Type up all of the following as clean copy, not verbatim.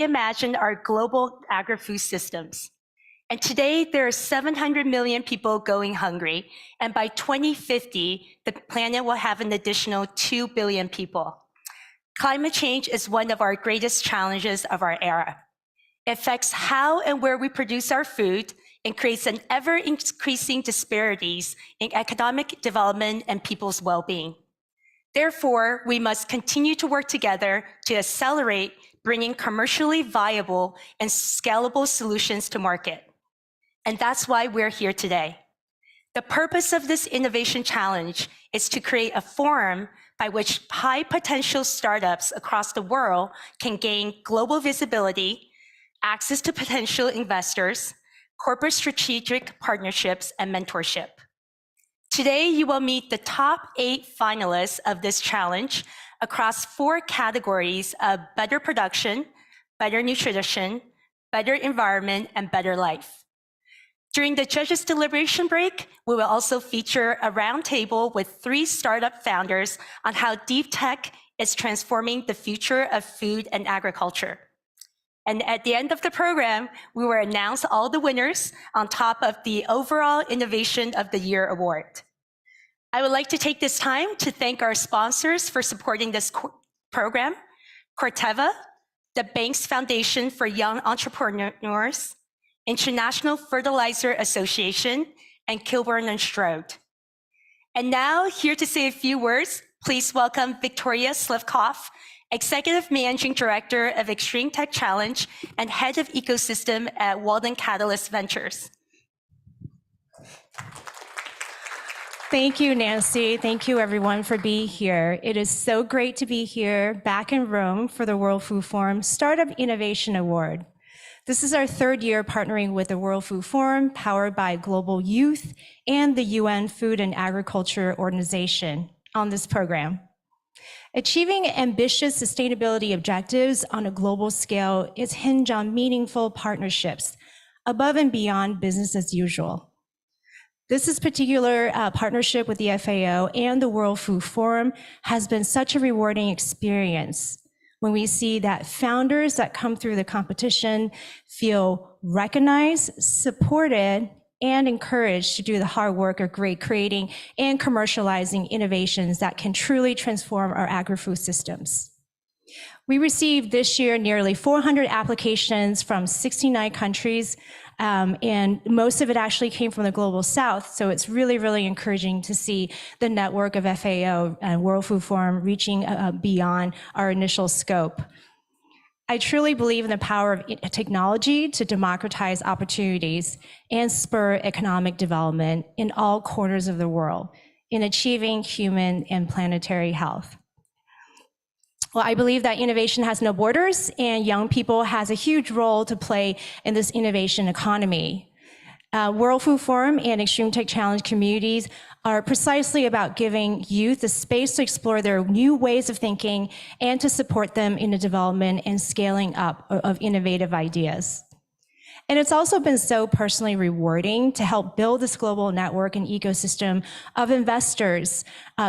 reimagine our global agri-food systems. And today, there are 700 million people going hungry, and by 2050, the planet will have an additional 2 billion people. Climate change is one of our greatest challenges of our era. It affects how and where we produce our food and creates an ever-increasing disparities in economic development and people's well-being. Therefore, we must continue to work together to accelerate bringing commercially viable and scalable solutions to market. And that's why we're here today. The purpose of this innovation challenge is to create a forum by which high potential startups across the world can gain global visibility, access to potential investors, corporate strategic partnerships, and mentorship. Today, you will meet the top 8 finalists of this challenge across 4 categories of better production, better nutrition, better environment, and better life. During the judges' deliberation break, we will also feature a roundtable with 3 startup founders on how deep tech is transforming the future of food and agriculture. And at the end of the program, we will announce all the winners on top of the overall Innovation of the Year award. I would like to take this time to thank our sponsors for supporting this program, Corteva, the Banks Foundation for Young Entrepreneurs, International Fertilizer Association, and Kilburn & Strode. And now, here to say a few words, please welcome Victoria Slivkoff, Executive Managing Director of Extreme Tech Challenge and Head of Ecosystem at Walden Catalyst Ventures. Thank you, Nancy. Thank you, everyone, for being here. It is so great to be here back in Rome for the World Food Forum Startup Innovation Award. This is our 3rd year partnering with the World Food Forum, powered by Global Youth and the UN Food and Agriculture Organization on this program. Achieving ambitious sustainability objectives on a global scale is hinged on meaningful partnerships above and beyond business as usual. This is particular partnership with the FAO and the World Food Forum has been such a rewarding experience when we see that founders that come through the competition feel recognized, supported, and encouraged to do the hard work of creating and commercializing innovations that can truly transform our agri-food systems. We received this year nearly 400 applications from 69 countries, and most of it actually came from the Global South, so it's really, really encouraging to see the network of FAO and World Food Forum reaching beyond our initial scope. I truly believe in the power of technology to democratize opportunities and spur economic development in all corners of the world in achieving human and planetary health. Well, I believe that innovation has no borders, and young people has a huge role to play in this innovation economy. World Food Forum and Extreme Tech Challenge communities are precisely about giving youth the space to explore their new ways of thinking and to support them in the development and scaling up of innovative ideas. And it's also been so personally rewarding to help build this global network and ecosystem of investors,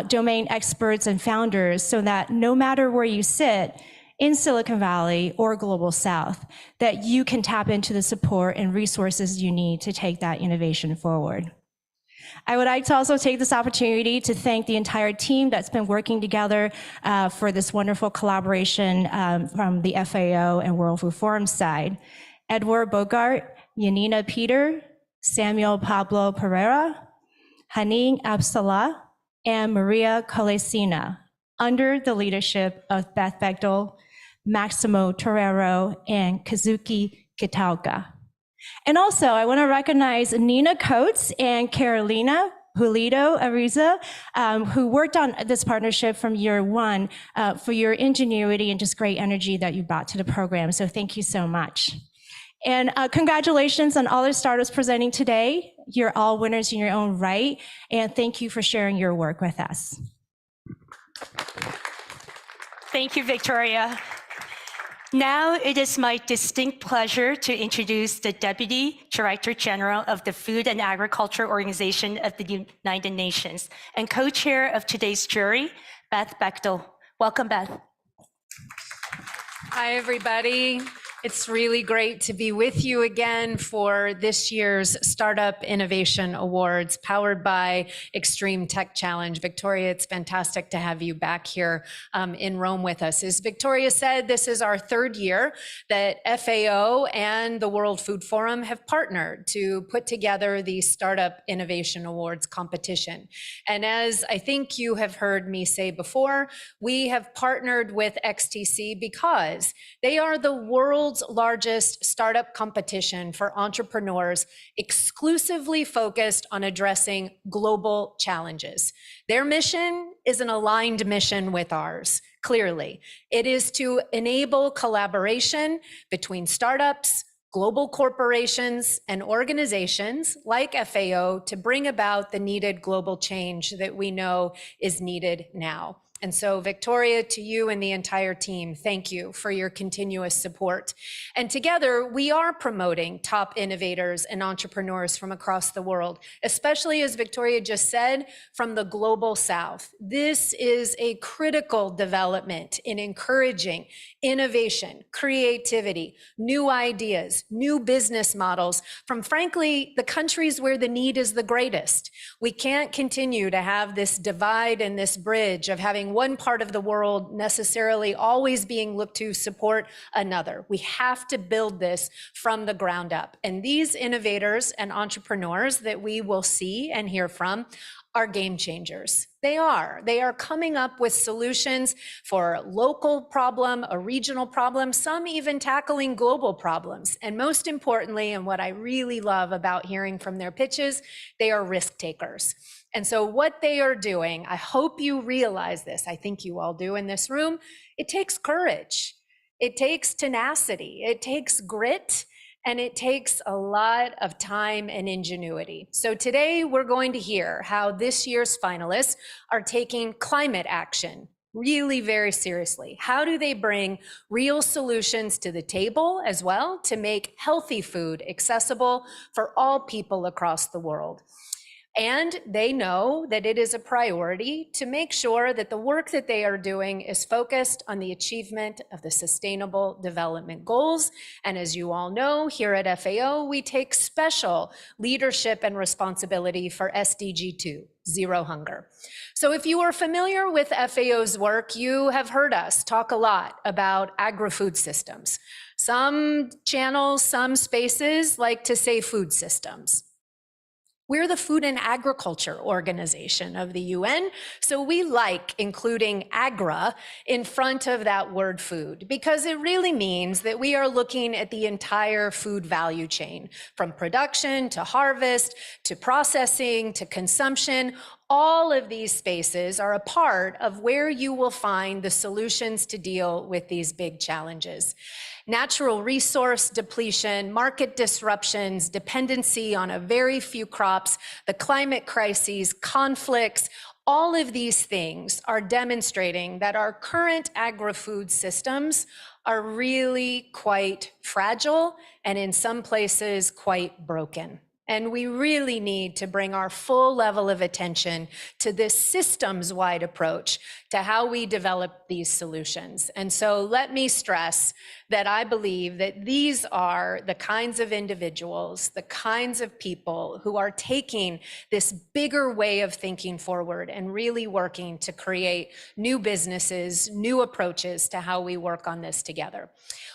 domain experts, and founders so that no matter where you sit in Silicon Valley or Global South, that you can tap into the support and resources you need to take that innovation forward. I would like to also take this opportunity to thank the entire team that's been working together for this wonderful collaboration from the FAO and World Food Forum side. Edward Bogart, Yanina Peter, Samuel Pablo Pereira, Hanin Absalah, and Maria Colesina, under the leadership of Beth Bechtel, Maximo Torero, and Kazuki Kitauka. And also, I want to recognize Nina Coates and Carolina Pulido Ariza, who worked on this partnership from year one for your ingenuity and just great energy that you brought to the program. So thank you so much. And congratulations on all the startups presenting today. You're all winners in your own right. And thank you for sharing your work with us. Thank you, Victoria. Now it is my distinct pleasure to introduce the Deputy Director General of the Food and Agriculture Organization of the United Nations and co-chair of today's jury, Beth Bechtel. Welcome, Beth. Hi, everybody. It's really great to be with you again for this year's Startup Innovation Awards powered by Extreme Tech Challenge. Victoria, it's fantastic to have you back here in Rome with us. As Victoria said, this is our third year that FAO and the World Food Forum have partnered to put together the Startup Innovation Awards competition. And as I think you have heard me say before, we have partnered with XTC because they are the world's largest startup competition for entrepreneurs exclusively focused on addressing global challenges. Their mission is an aligned mission with ours, clearly. It is to enable collaboration between startups, global corporations, and organizations like FAO to bring about the needed global change that we know is needed now. And so, Victoria, to you and the entire team, thank you for your continuous support. And together, we are promoting top innovators and entrepreneurs from across the world, especially, as Victoria just said, from the global south. This is a critical development in encouraging innovation, creativity, new ideas, new business models from, frankly, the countries where the need is the greatest. We can't continue to have this divide and this bridge of having one part of the world necessarily always being looked to support another. We have to build this from the ground up. And these innovators and entrepreneurs that we will see and hear from are game changers. They are coming up with solutions for a local problem, a regional problem, some even tackling global problems. And most importantly, and what I really love about hearing from their pitches, they are risk takers. And so what they are doing, I hope you realize this, I think you all do in this room, it takes courage, it takes tenacity, it takes grit, and it takes a lot of time and ingenuity. So today we're going to hear how this year's finalists are taking climate action really very seriously. How do they bring real solutions to the table as well to make healthy food accessible for all people across the world? And they know that it is a priority to make sure that the work that they are doing is focused on the achievement of the Sustainable Development Goals. And as you all know, here at FAO, we take special leadership and responsibility for SDG 2, Zero Hunger. So if you are familiar with FAO's work, you have heard us talk a lot about agri-food systems. Some channels, some spaces like to say food systems. We're the Food and Agriculture Organization of the UN, so we like including agra in front of that word food because it really means that we are looking at the entire food value chain, from production to harvest to processing to consumption. All of these spaces are a part of where you will find the solutions to deal with these big challenges. Natural resource depletion, market disruptions, dependency on a very few crops, the climate crises, conflicts, all of these things are demonstrating that our current agri-food systems are really quite fragile and in some places quite broken. And we really need to bring our full level of attention to this systems-wide approach to how we develop these solutions. And so let me stress that I believe that these are the kinds of individuals, the kinds of people who are taking this bigger way of thinking forward and really working to create new businesses, new approaches to how we work on this together.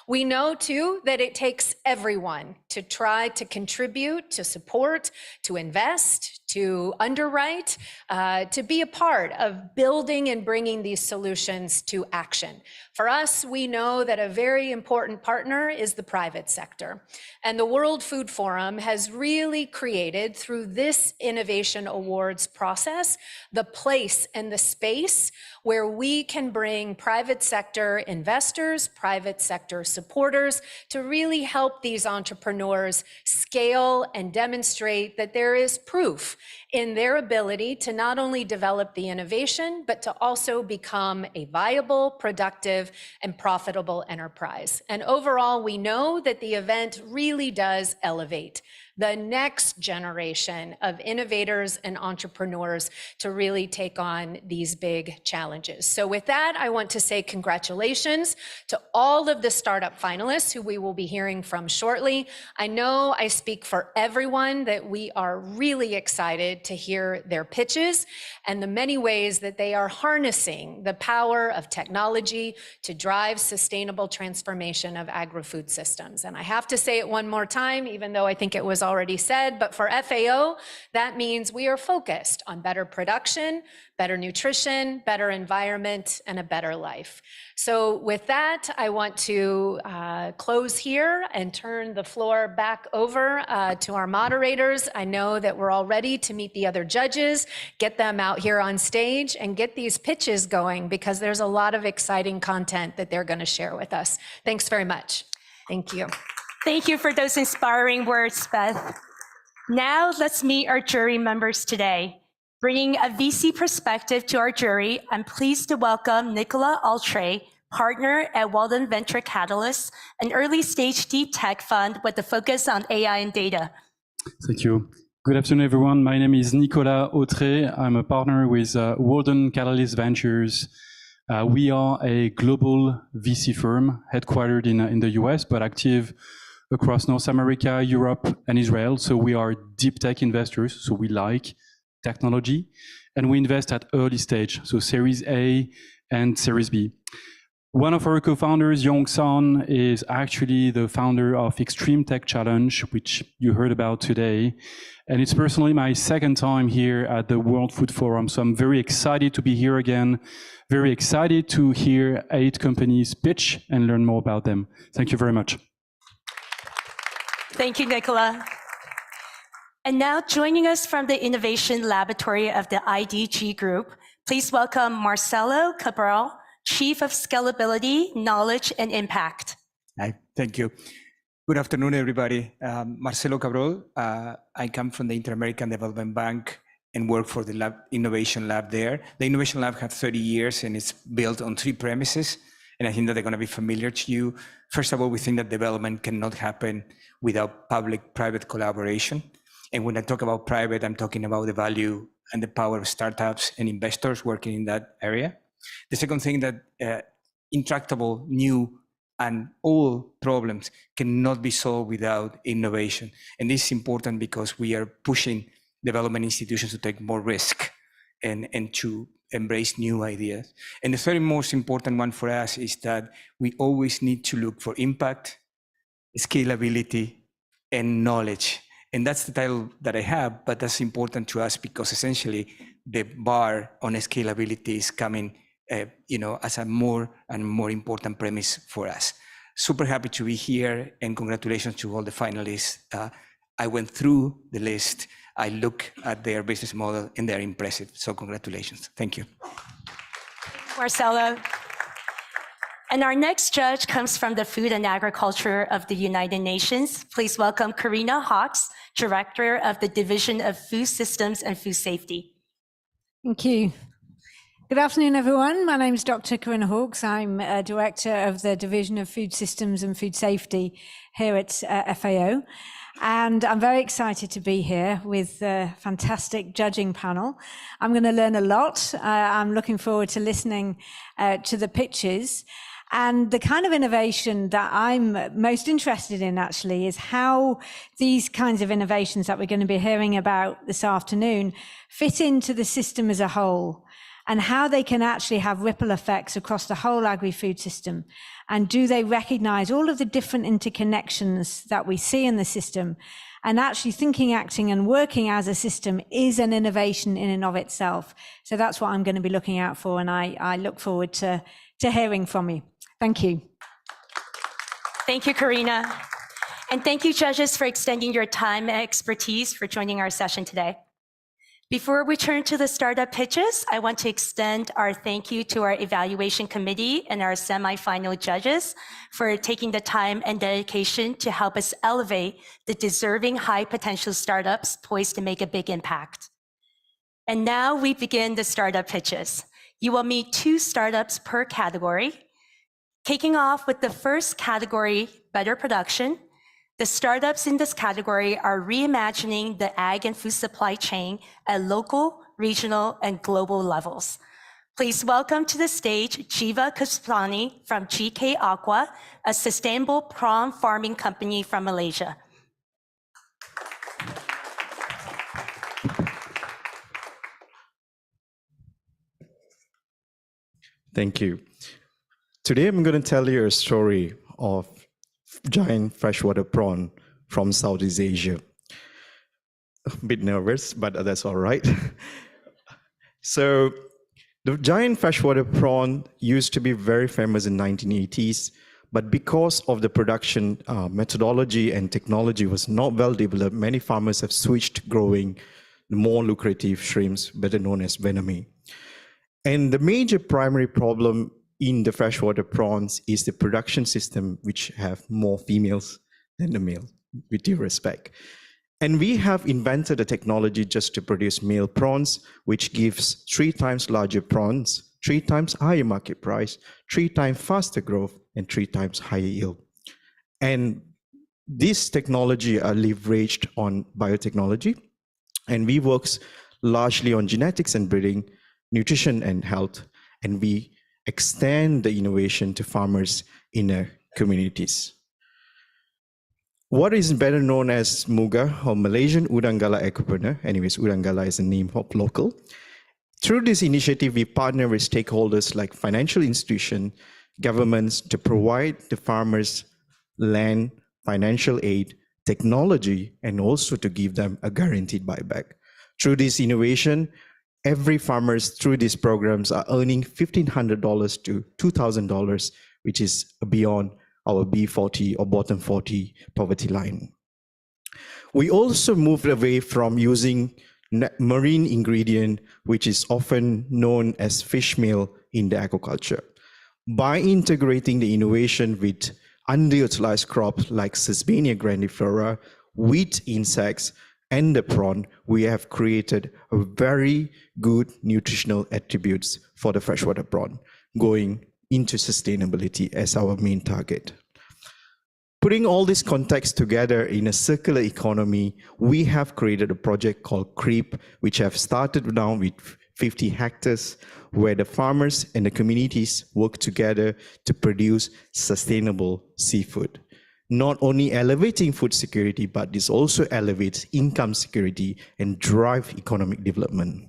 We know too that it takes everyone to try to contribute, to support, to invest, to underwrite, to be a part of building and bringing these solutions to action. For us, we know that a very important partner is the private sector. And the World Food Forum has really created, through this Innovation Awards process, the place and the space where we can bring private sector investors, private sector supporters to really help these entrepreneurs scale and demonstrate that there is proof in their ability to not only develop the innovation, but to also become a viable, productive, and profitable enterprise. And overall, we know that the event really does elevate the next generation of innovators and entrepreneurs to really take on these big challenges. So with that, I want to say congratulations to all of the startup finalists who we will be hearing from shortly. I know I speak for everyone that we are really excited to hear their pitches and the many ways that they are harnessing the power of technology to drive sustainable transformation of agri-food systems. And I have to say it one more time, even though I think it was already said, but for FAO, that means we are focused on better production, better nutrition, better environment, and a better life. So with that, I want to close here and turn the floor back over to our moderators. I know that we're all ready to meet the other judges, get them out here on stage, and get these pitches going, because there's a lot of exciting content that they're going to share with us. Thanks very much. Thank you. Thank you for those inspiring words, Beth. Now let's meet our jury members today. Bringing a VC perspective to our jury, I'm pleased to welcome Nicola Altre, partner at Walden Venture Catalyst, an early-stage deep tech fund with a focus on AI and data. Thank you. Good afternoon, everyone. My name is Nicolas Autré. I'm a partner with Walden Catalyst Ventures. We are a global VC firm headquartered in the US, but active across North America, Europe, and Israel. So we are deep tech investors. So we like technology, and we invest at early stage, so Series A and Series B. One of our co-founders, Yong Son, is actually the founder of Extreme Tech Challenge, which you heard about today. And it's personally my second time here at the World Food Forum. So I'm very excited to be here again, very excited to hear 8 companies pitch and learn more about them. Thank you very much. Thank you, Nicola. And now joining us from the Innovation Laboratory of the IDG Group, please welcome Marcelo Cabral, Chief of Scalability, Knowledge, and Impact. Hi, thank you. Good afternoon, everybody. Marcelo Cabral. I come from the Inter-American Development Bank and work for the Innovation Lab there. The Innovation Lab has 30 years and it's built on 3 premises. And I think that they're going to be familiar to you. First of all, we think that development cannot happen without public-private collaboration. And when I talk about private, I'm talking about the value and the power of startups and investors working in that area. The second thing that intractable, new, and old problems cannot be solved without innovation. And this is important because we are pushing development institutions to take more risk and to embrace new ideas. And the third most important one for us is that we always need to look for impact, scalability, and knowledge. And that's the title that I have, but that's important to us because essentially the bar on scalability is coming as a more and more important premise for us. Super happy to be here and congratulations to all the finalists. I went through the list. I look at their business model and they're impressive. So congratulations. Thank you. Marcelo. And our next judge comes from the Food and Agriculture of the United Nations. Please welcome Karina Hawks, Director of the Division of Food Systems and Food Safety. Thank you. Good afternoon, everyone. My name is Dr. Karina Hawks. I'm a Director of the Division of Food Systems and Food Safety here at FAO. And I'm very excited to be here with a fantastic judging panel. I'm going to learn a lot. I'm looking forward to listening to the pitches. And the kind of innovation that I'm most interested in actually is how these kinds of innovations that we're going to be hearing about this afternoon fit into the system as a whole, and how they can actually have ripple effects across the whole agri-food system. And do they recognize all of the different interconnections that we see in the system? And actually thinking, acting, and working as a system is an innovation in and of itself. So that's what I'm going to be looking out for, and I look forward to hearing from you. Thank you. Thank you, Karina. And thank you, judges, for extending your time and expertise for joining our session today. Before we turn to the startup pitches, I want to extend our thank you to our evaluation committee and our semifinal judges for taking the time and dedication to help us elevate the deserving high potential startups poised to make a big impact. And now we begin the startup pitches. You will meet 2 startups per category. Kicking off with the first category, better production, The startups in this category are reimagining the ag and food supply chain at local, regional, and global levels. Please welcome to the stage Jiva Kusplani from GK Aqua, a sustainable prawn farming company from Malaysia. Thank you. Today I'm going to tell you a story of giant freshwater prawn from Southeast Asia. A bit nervous, but that's all right. So the giant freshwater prawn used to be very famous in 1980s, but because of the production methodology and technology was not well developed, many farmers have switched to growing more lucrative shrimps, better known as venami. And the major primary problem in the freshwater prawns is the production system, which have more females than the male, with due respect. And we have invented a technology just to produce male prawns, which gives 3 times larger prawns, 3 times higher market price, 3 times faster growth, and 3 times higher yield. And this technology are leveraged on biotechnology, and we work largely on genetics and breeding, nutrition and health, and we extend the innovation to farmers in their communities. What is better known as Muga or Malaysian Udang-Galah Agripreneur, anyways, Udang-Galah is the name of local. Through this initiative, we partner with stakeholders like financial institutions, governments to provide the farmers land, financial aid, technology, and also to give them a guaranteed buyback. Through this innovation, every farmers through these programs are earning $1,500 to $2,000, which is beyond our B40 or bottom 40 poverty line. We also moved away from using marine ingredient, which is often known as fish meal in the aquaculture. By integrating the innovation with underutilized crops like Sesbania grandiflora, wheat insects, and the prawn, we have created a very good nutritional attributes for the freshwater prawn, going into sustainability as our main target. Putting all this context together in a circular economy, we have created a project called CREEP, which have started now with 50 hectares, where the farmers and the communities work together to produce sustainable seafood. Not only elevating food security, but this also elevates income security and drive economic development.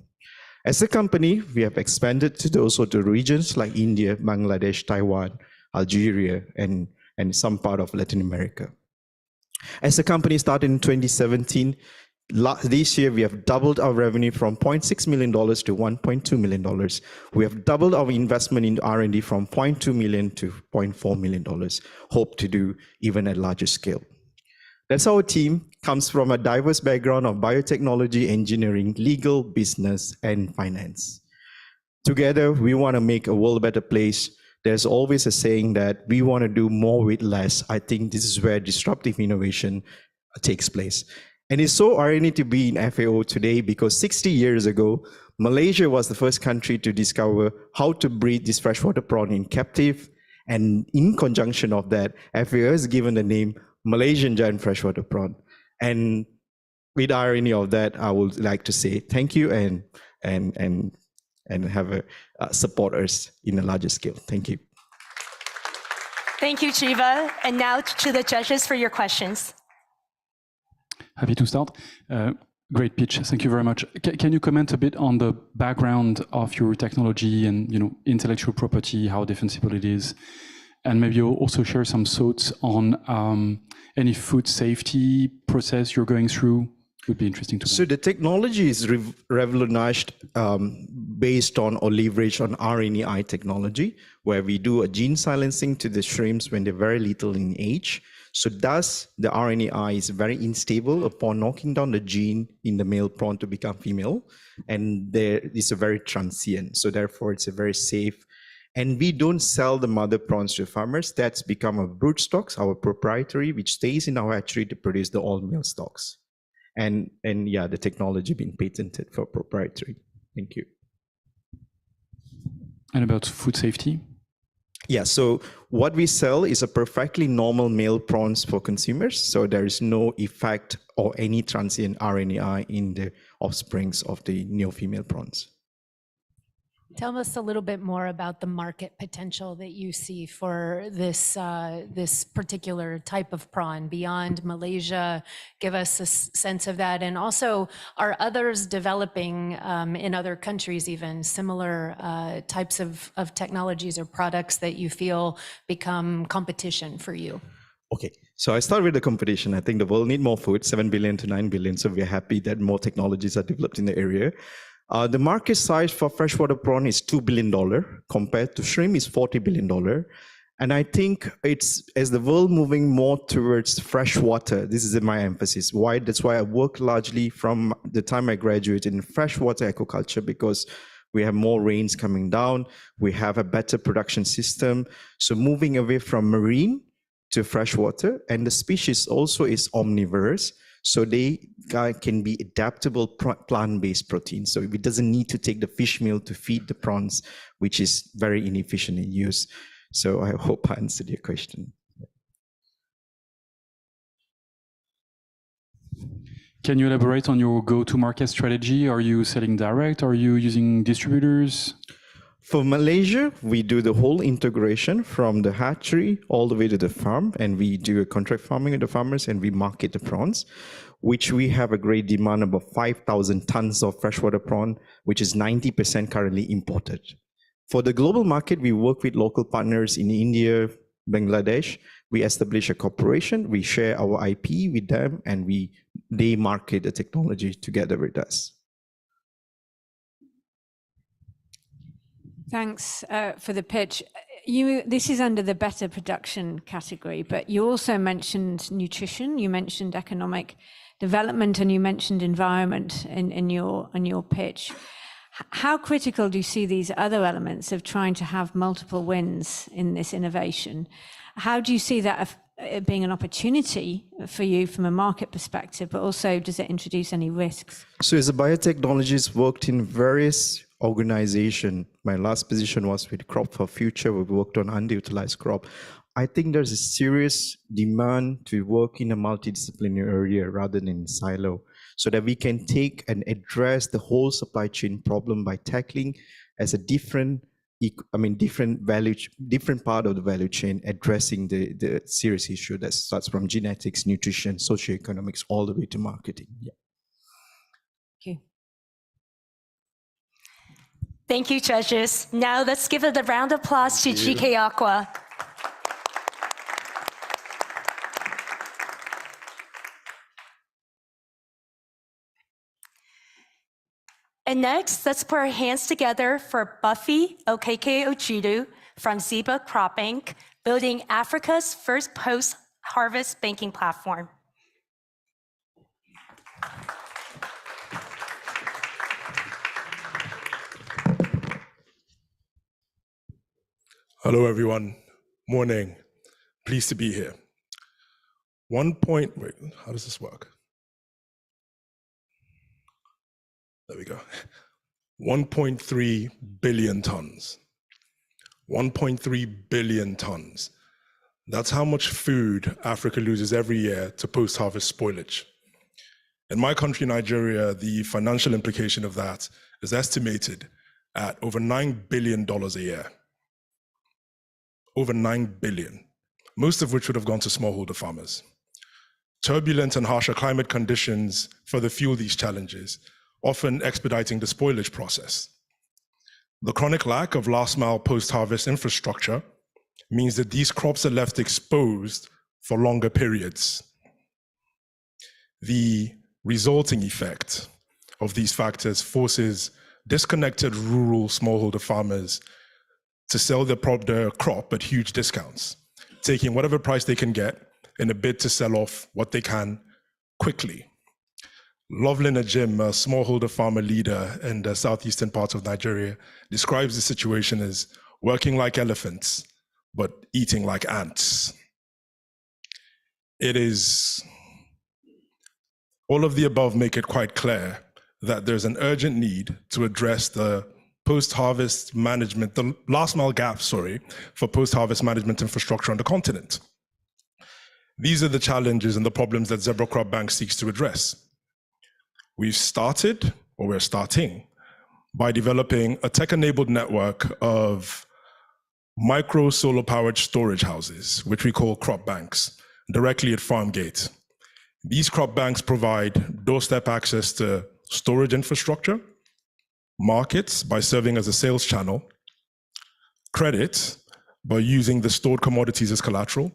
As a company, we have expanded to also to regions like India, Bangladesh, Taiwan, Algeria, and some part of Latin America. As a company started in 2017, this year we have doubled our revenue from $0.6 million to $1.2 million. We have doubled our investment in R&D from $0.2 million to $0.4 million. Hope to do even at larger scale. That's our team, comes from a diverse background of biotechnology, engineering, legal, business, and finance. Together, we want to make a world a better place. There's always a saying that we want to do more with less. I think this is where disruptive innovation takes place. And it's so ironic to be in FAO today because 60 years ago, Malaysia was the first country to discover how to breed this freshwater prawn in captive. And in conjunction of that, FAO has given the name Malaysian giant freshwater prawn. And with irony of that, I would like to say thank you and have support us in a larger scale. Thank you. Thank you, Jiva. And now to the judges for your questions. Happy to start. Great pitch. Thank you very much. Can you comment a bit on the background of your technology and intellectual property, how defensible it is? And maybe you'll also share some thoughts on any food safety process you're going through. Would be interesting to know. So the technology is revolutionized based on or leveraged on RNAi technology, where we do a gene silencing to the shrimps when they're very little in age. So thus, the RNAi is very unstable upon knocking down the gene in the male prawn to become female, and there is a very transient. So therefore, it's a very safe. And we don't sell the mother prawns to farmers. That's become a brood stocks, our proprietary, which stays in our hatchery to produce the all male stocks. And yeah, the technology being patented for proprietary. Thank you. And about food safety? Yeah, so what we sell is a perfectly normal male prawns for consumers. So there is no effect or any transient RNAi in the offsprings of the neo-female prawns. Tell us a little bit more about the market potential that you see for this this particular type of prawn beyond Malaysia. Give us a sense of that, and also, are others developing in other countries even similar types of technologies or products that you feel become competition for you? Okay, so I start with the competition. I think the world need more food, 7 billion to 9 billion. So we're happy that more technologies are developed in the area. The market size for freshwater prawn is $2 billion compared to shrimp is $40 billion. And I think it's, as the world moving more towards freshwater, this is my emphasis. Why? That's why I work largely from the time I graduated in freshwater aquaculture, because we have more rains coming down. We have a better production system. So moving away from marine to freshwater, and the species also is omnivorous. So they can be adaptable plant-based proteins. So it doesn't need to take the fish meal to feed the prawns, which is very inefficient in use. So I hope I answered your question. Can you elaborate on your go-to-market strategy? Are you selling direct? Are you using distributors? For Malaysia, we do the whole integration from the hatchery all the way to the farm, and we do a contract farming with the farmers, and we market the prawns, which we have a great demand, about 5,000 tons of freshwater prawn, which is 90% currently imported. For the global market, we work with local partners in India, Bangladesh. We establish a cooperation, we share our IP with them, and they market the technology together with us. Thanks for the pitch. This is under the better production category, but you also mentioned nutrition, you mentioned economic development, and you mentioned environment in your pitch. How critical do you see these other elements of trying to have multiple wins in this innovation? How do you see that being an opportunity for you from a market perspective, but also does it introduce any risks? So as a biotechnologist, worked in various organizations. My last position was with Crop for Future. We worked on underutilized crop. I think there's a serious demand to work in a multidisciplinary area rather than in silo, so that we can take and address the whole supply chain problem by tackling as a different part of the value chain, addressing the serious issue that starts from genetics, nutrition, socioeconomics, all the way to marketing. Yeah. Thank you. Thank you, judges. Now let's give a round of applause to GK Aqua. And next, let's put our hands together for Buffy Okeke-Ojudu from Zeba Crop Bank, building Africa's first post-harvest banking platform. Hello, everyone. Morning. Pleased to be here. Wait, how does this work? There we go. 1.3 billion tons. 1.3 billion tons. That's how much food Africa loses every year to post-harvest spoilage. In my country, Nigeria, the financial implication of that is estimated at over $9 billion a year. Over 9 billion, most of which would have gone to smallholder farmers. Turbulent and harsher climate conditions further fuel these challenges, often expediting the spoilage process. The chronic lack of last-mile post-harvest infrastructure means that these crops are left exposed for longer periods. The resulting effect of these factors forces disconnected rural smallholder farmers to sell their crop at huge discounts, taking whatever price they can get in a bid to sell off what they can quickly. Lovelin Ajim, a smallholder farmer leader in the southeastern part of Nigeria, describes the situation as working like elephants, but eating like ants. All of the above make it quite clear that there's an urgent need to address the post-harvest management, the last mile gap, for post-harvest management infrastructure on the continent. These are the challenges and the problems that Zebra Crop Bank seeks to address. We're starting by developing a tech-enabled network of micro solar-powered storage houses, which we call crop banks, directly at farm gate. These crop banks provide doorstep access to storage infrastructure, markets by serving as a sales channel, credit by using the stored commodities as collateral,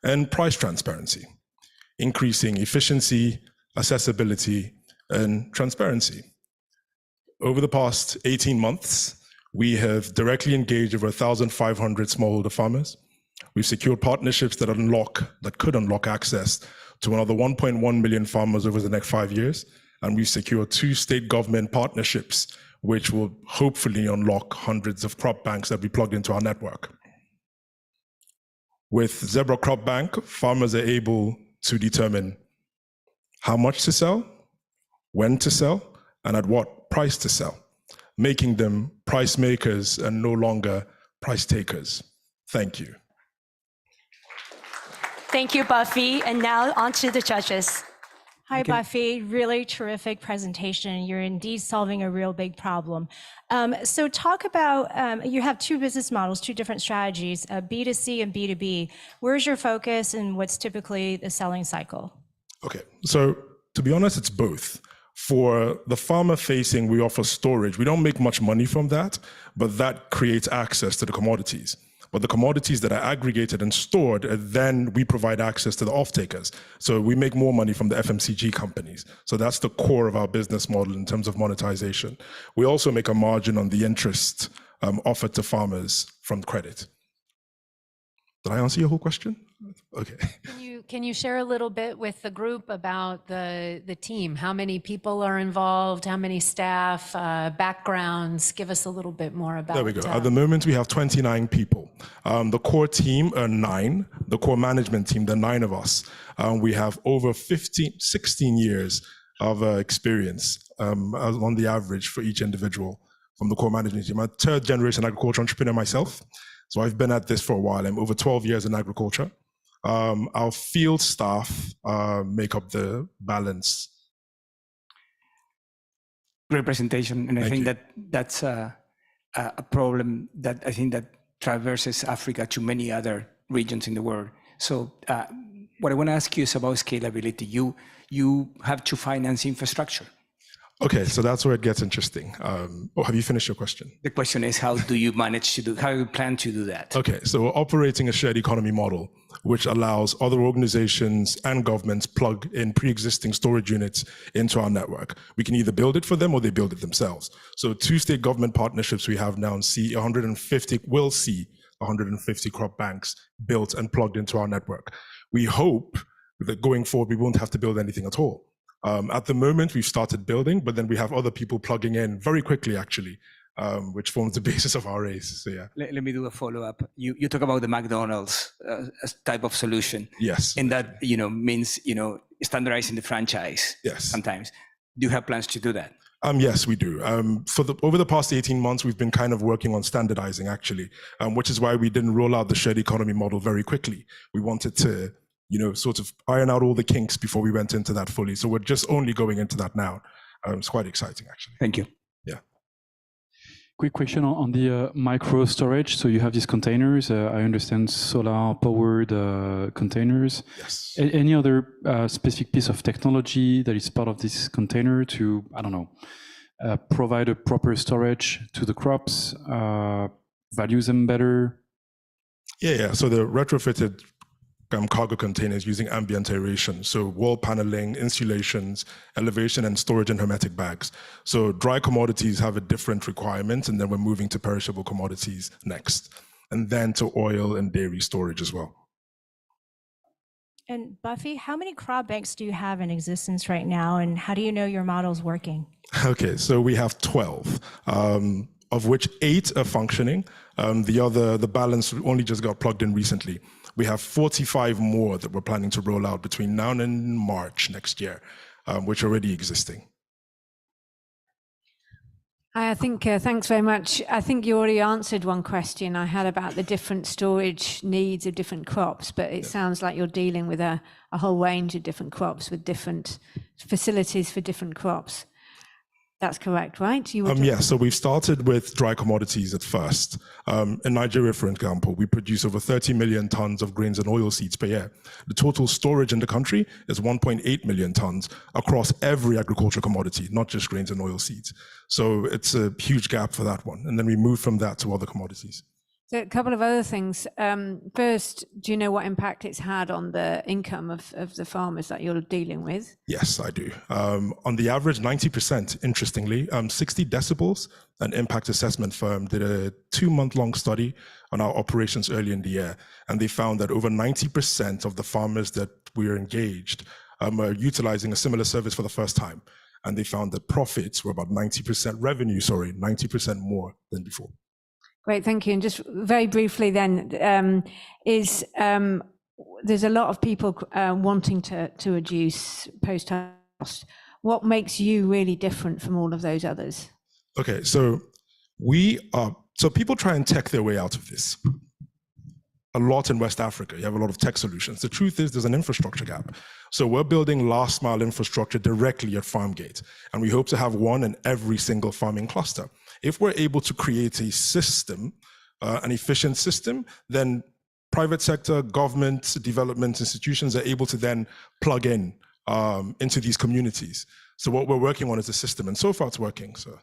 and price transparency, increasing efficiency, accessibility, and transparency. Over the past 18 months, we have directly engaged over 1,500 smallholder farmers. We've secured partnerships that could unlock access to another 1.1 million farmers over the next 5 years. And we've secured 2 state government partnerships, which will hopefully unlock hundreds of crop banks that we plugged into our network. With Zebra Crop Bank, farmers are able to determine how much to sell, when to sell, and at what price to sell, making them price makers and no longer price takers. Thank you. Thank you, Buffy. And now on to the judges. Hi, Buffy. Really terrific presentation. You're indeed solving a real big problem. So talk about, you have 2 business models, 2 different strategies, B2C and B2B. Where's your focus and what's typically the selling cycle? Okay, so to be honest, it's both. For the farmer facing, we offer storage. We don't make much money from that, but that creates access to the commodities. But the commodities that are aggregated and stored, then we provide access to the off-takers. So we make more money from the FMCG companies. So that's the core of our business model in terms of monetization. We also make a margin on the interest offered to farmers from credit. Did I answer your whole question? Okay. Can you share a little bit with the group about the team? How many people are involved? How many staff, backgrounds? Give us a little bit more about. There we go. At the moment, we have 29 people. The core team are 9. The core management team, there are 9 of us. We have over 16 years of experience on the average for each individual from the core management team. I'm a 3rd generation agriculture entrepreneur myself. So I've been at this for a while. I'm over 12 years in agriculture. Our field staff make up the balance. Great presentation, and I think that's a problem that I think that traverses Africa to many other regions in the world. So what I want to ask you is about scalability. You have to finance infrastructure. Okay, so that's where it gets interesting. Have you finished your question? The question is, how do you plan to do that? Okay, so we're operating a shared economy model, which allows other organizations and governments plug in pre-existing storage units into our network. We can either build it for them or they build it themselves. So 2 state government partnerships we have now will see 150 crop banks built and plugged into our network. We hope that going forward, we won't have to build anything at all. At the moment, we've started building, but then we have other people plugging in very quickly, actually, which forms the basis of our race. So yeah. Let me do a follow-up. You talk about the McDonald's type of solution. Yes. And that means standardizing the franchise. Yes. Sometimes. Do you have plans to do that? Yes, we do. Over the past 18 months, we've been kind of working on standardizing, actually, which is why we didn't roll out the shared economy model very quickly. We wanted to sort of iron out all the kinks before we went into that fully. So we're just only going into that now. It's quite exciting, actually. Thank you. Yeah. Quick question on the micro storage. So you have these containers, I understand solar powered containers. Yes. Any other specific piece of technology that is part of this container to, I don't know, provide a proper storage to the crops, value them better? Yeah. So the retrofitted cargo containers using ambient aeration, so wall paneling, insulations, elevation, and storage in hermetic bags. So dry commodities have a different requirement, and then we're moving to perishable commodities next, and then to oil and dairy storage as well. And Buffy, how many crop banks do you have in existence right now, and how do you know your model's working? Okay, so we have 12. Of which 8 are functioning. The balance only just got plugged in recently. We have 45 more that we're planning to roll out between now and March next year, which are already existing. I think, thanks very much. I think you already answered one question I had about the different storage needs of different crops, but it sounds like you're dealing with a whole range of different crops with different facilities for different crops. That's correct, right? Yeah, so we've started with dry commodities at first. In Nigeria, for example, we produce over 30 million tons of grains and oilseeds per year. The total storage in the country is 1.8 million tons across every agricultural commodity, not just grains and oilseeds. So it's a huge gap for that one. And then we move from that to other commodities. So a couple of other things. First, do you know what impact it's had on the income of the farmers that you're dealing with? Yes, I do. On the average, 90%, interestingly, 60 Decibels, an impact assessment firm, did a 2-month-long study on our operations early in the year. And they found that over 90% of the farmers that we are engaged are utilizing a similar service for the first time. And they found that profits were about 90% more than before. Great, thank you. And just very briefly then, there's a lot of people wanting to reduce post-harvest. What makes you really different from all of those others? Okay, so people try and tech their way out of this. A lot in West Africa, you have a lot of tech solutions. The truth is there's an infrastructure gap. So we're building last mile infrastructure directly at farm gate, and we hope to have one in every single farming cluster. If we're able to create a system, an efficient system, then private sector, government, development institutions are able to then plug in into these communities. So what we're working on is a system, and so far it's working. So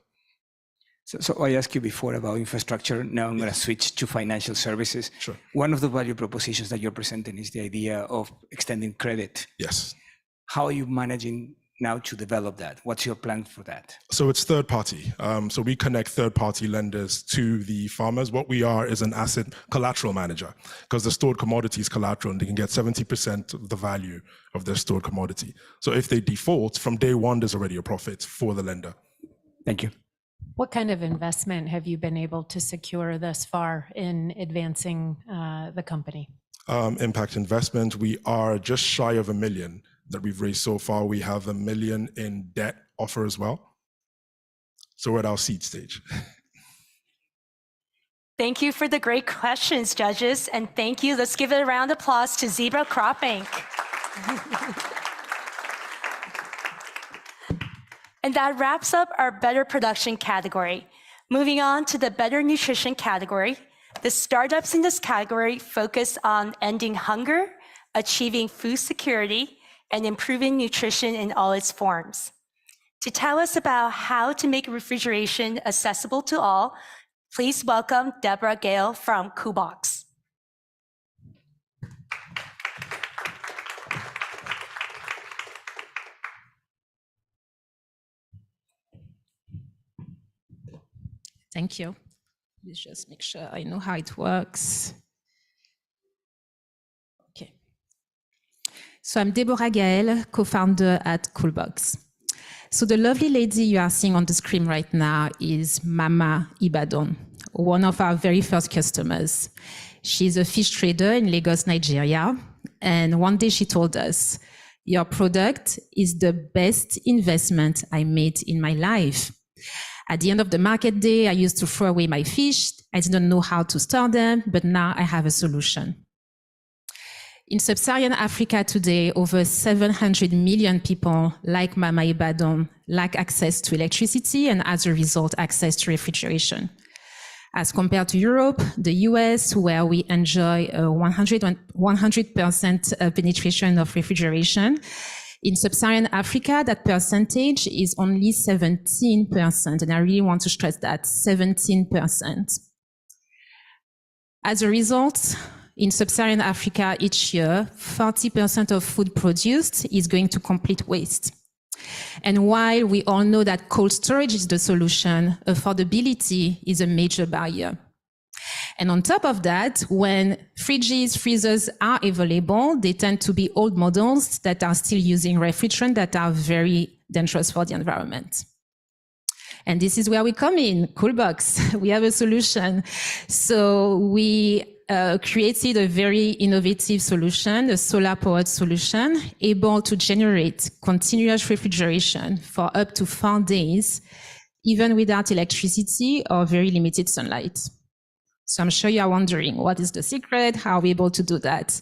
I asked you before about infrastructure. Now I'm going to switch to financial services. Sure. One of the value propositions that you're presenting is the idea of extending credit. Yes. How are you managing now to develop that? What's your plan for that? So it's third party. So we connect third party lenders to the farmers. What we are is an asset collateral manager, because the stored commodity is collateral and they can get 70% of the value of their stored commodity. So if they default, from day one, there's already a profit for the lender. Thank you. What kind of investment have you been able to secure thus far in advancing the company? Impact investment, we are just shy of $1 million that we've raised so far. We have $1 million in debt offer as well. So we're at our seed stage. Thank you for the great questions, judges. And thank you. Let's give it a round of applause to Zebra Crop Bank. And that wraps up our better production category. Moving on to the better nutrition category, the startups in this category focus on ending hunger, achieving food security, and improving nutrition in all its forms. To tell us about how to make refrigeration accessible to all, please welcome Deborah Gale from Kubox. Thank you. Let's just make sure I know how it works. Okay. So I'm Deborah Gael, co-founder at Coolbox. So the lovely lady you are seeing on the screen right now is Mama Ibadan, one of our very first customers. She's a fish trader in Lagos, Nigeria. And one day she told us, "Your product is the best investment I made in my life. At the end of the market day, I used to throw away my fish. I didn't know how to store them, but now I have a solution." In sub-Saharan Africa today, over 700 million people, like Mama Ibadan, lack access to electricity and as a result, access to refrigeration. As compared to Europe, the US, where we enjoy a 100% penetration of refrigeration, in sub-Saharan Africa, that percentage is only 17%, and I really want to stress that, 17%. As a result, in sub-Saharan Africa each year, 40% of food produced is going to complete waste. And while we all know that cold storage is the solution, affordability is a major barrier. And on top of that, when fridges, freezers are available, they tend to be old models that are still using refrigerant that are very dangerous for the environment. And this is where we come in, Coolbox. We have a solution. So we created a very innovative solution, a solar-powered solution, able to generate continuous refrigeration for up to 4 days even without electricity or very limited sunlight. So I'm sure you are wondering, what is the secret? How are we able to do that?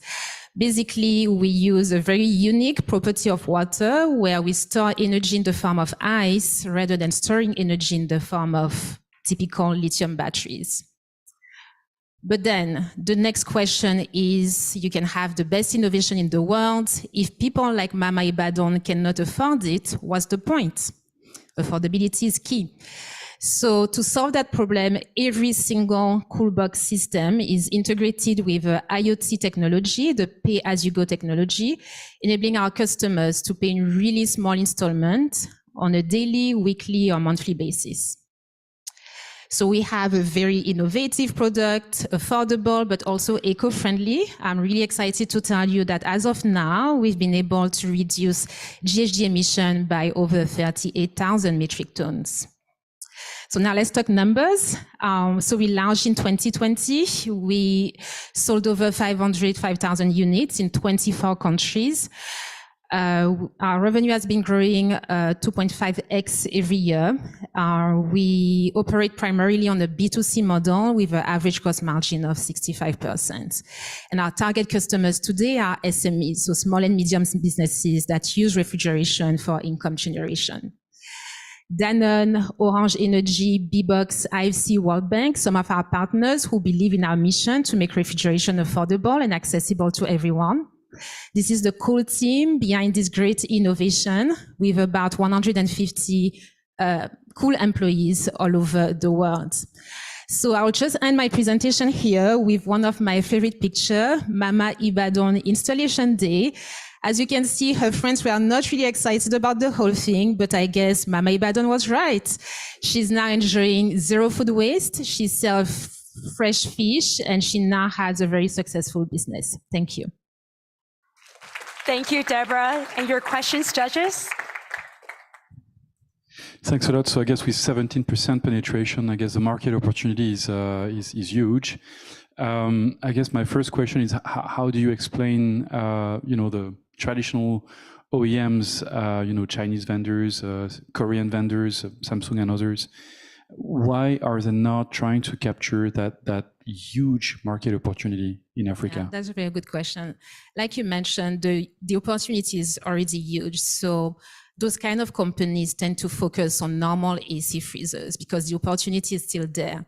Basically, we use a very unique property of water where we store energy in the form of ice rather than storing energy in the form of typical lithium batteries. But then the next question is, you can have the best innovation in the world. If people like Mama Ibadan cannot afford it, what's the point? Affordability is key. So to solve that problem, every single Coolbox system is integrated with IoT technology, the pay-as-you-go technology, enabling our customers to pay in really small installments on a daily, weekly, or monthly basis. So we have a very innovative product, affordable, but also eco-friendly. I'm really excited to tell you that as of now, we've been able to reduce GHG emission by over 38,000 metric tons. So now let's talk numbers. So we launched in 2020. We sold over 5,000 units in 24 countries. Our revenue has been growing 2.5x every year. We operate primarily on a B2C model with an average gross margin of 65%. And our target customers today are SMEs, so small and medium businesses that use refrigeration for income generation. Danone, Orange Energy, B-Box, IFC, World Bank, some of our partners who believe in our mission to make refrigeration affordable and accessible to everyone. This is the cool team behind this great innovation with about 150 cool employees all over the world. So I'll just end my presentation here with one of my favorite pictures, Mama Ibadan Installation Day. As you can see, her friends were not really excited about the whole thing, but I guess Mama Ibadan was right. She's now enjoying zero food waste. She sells fresh fish, and she now has a very successful business. Thank you. Thank you, Deborah. And your questions, judges? Thanks a lot. So I guess with 17% penetration, I guess the market opportunity is huge. I guess my first question is, how do you explain, the traditional OEMs, Chinese vendors, Korean vendors, Samsung and others, why are they not trying to capture that huge market opportunity in Africa? Yeah, that's a very good question. Like you mentioned, the opportunity is already huge. So those kind of companies tend to focus on normal AC freezers because the opportunity is still there.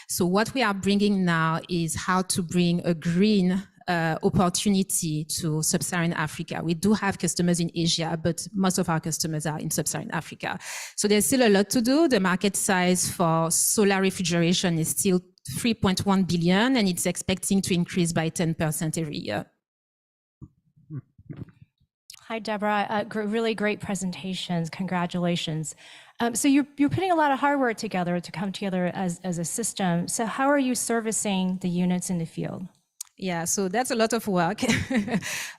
So what we are bringing now is how to bring a green opportunity to sub-Saharan Africa. We do have customers in Asia, but most of our customers are in sub-Saharan Africa. So there's still a lot to do. The market size for solar refrigeration is still 3.1 billion, and it's expecting to increase by 10% every year. Hi, Deborah. Really great presentations. Congratulations. So you're putting a lot of hardware together to come together as a system. So how are you servicing the units in the field? Yeah, so that's a lot of work,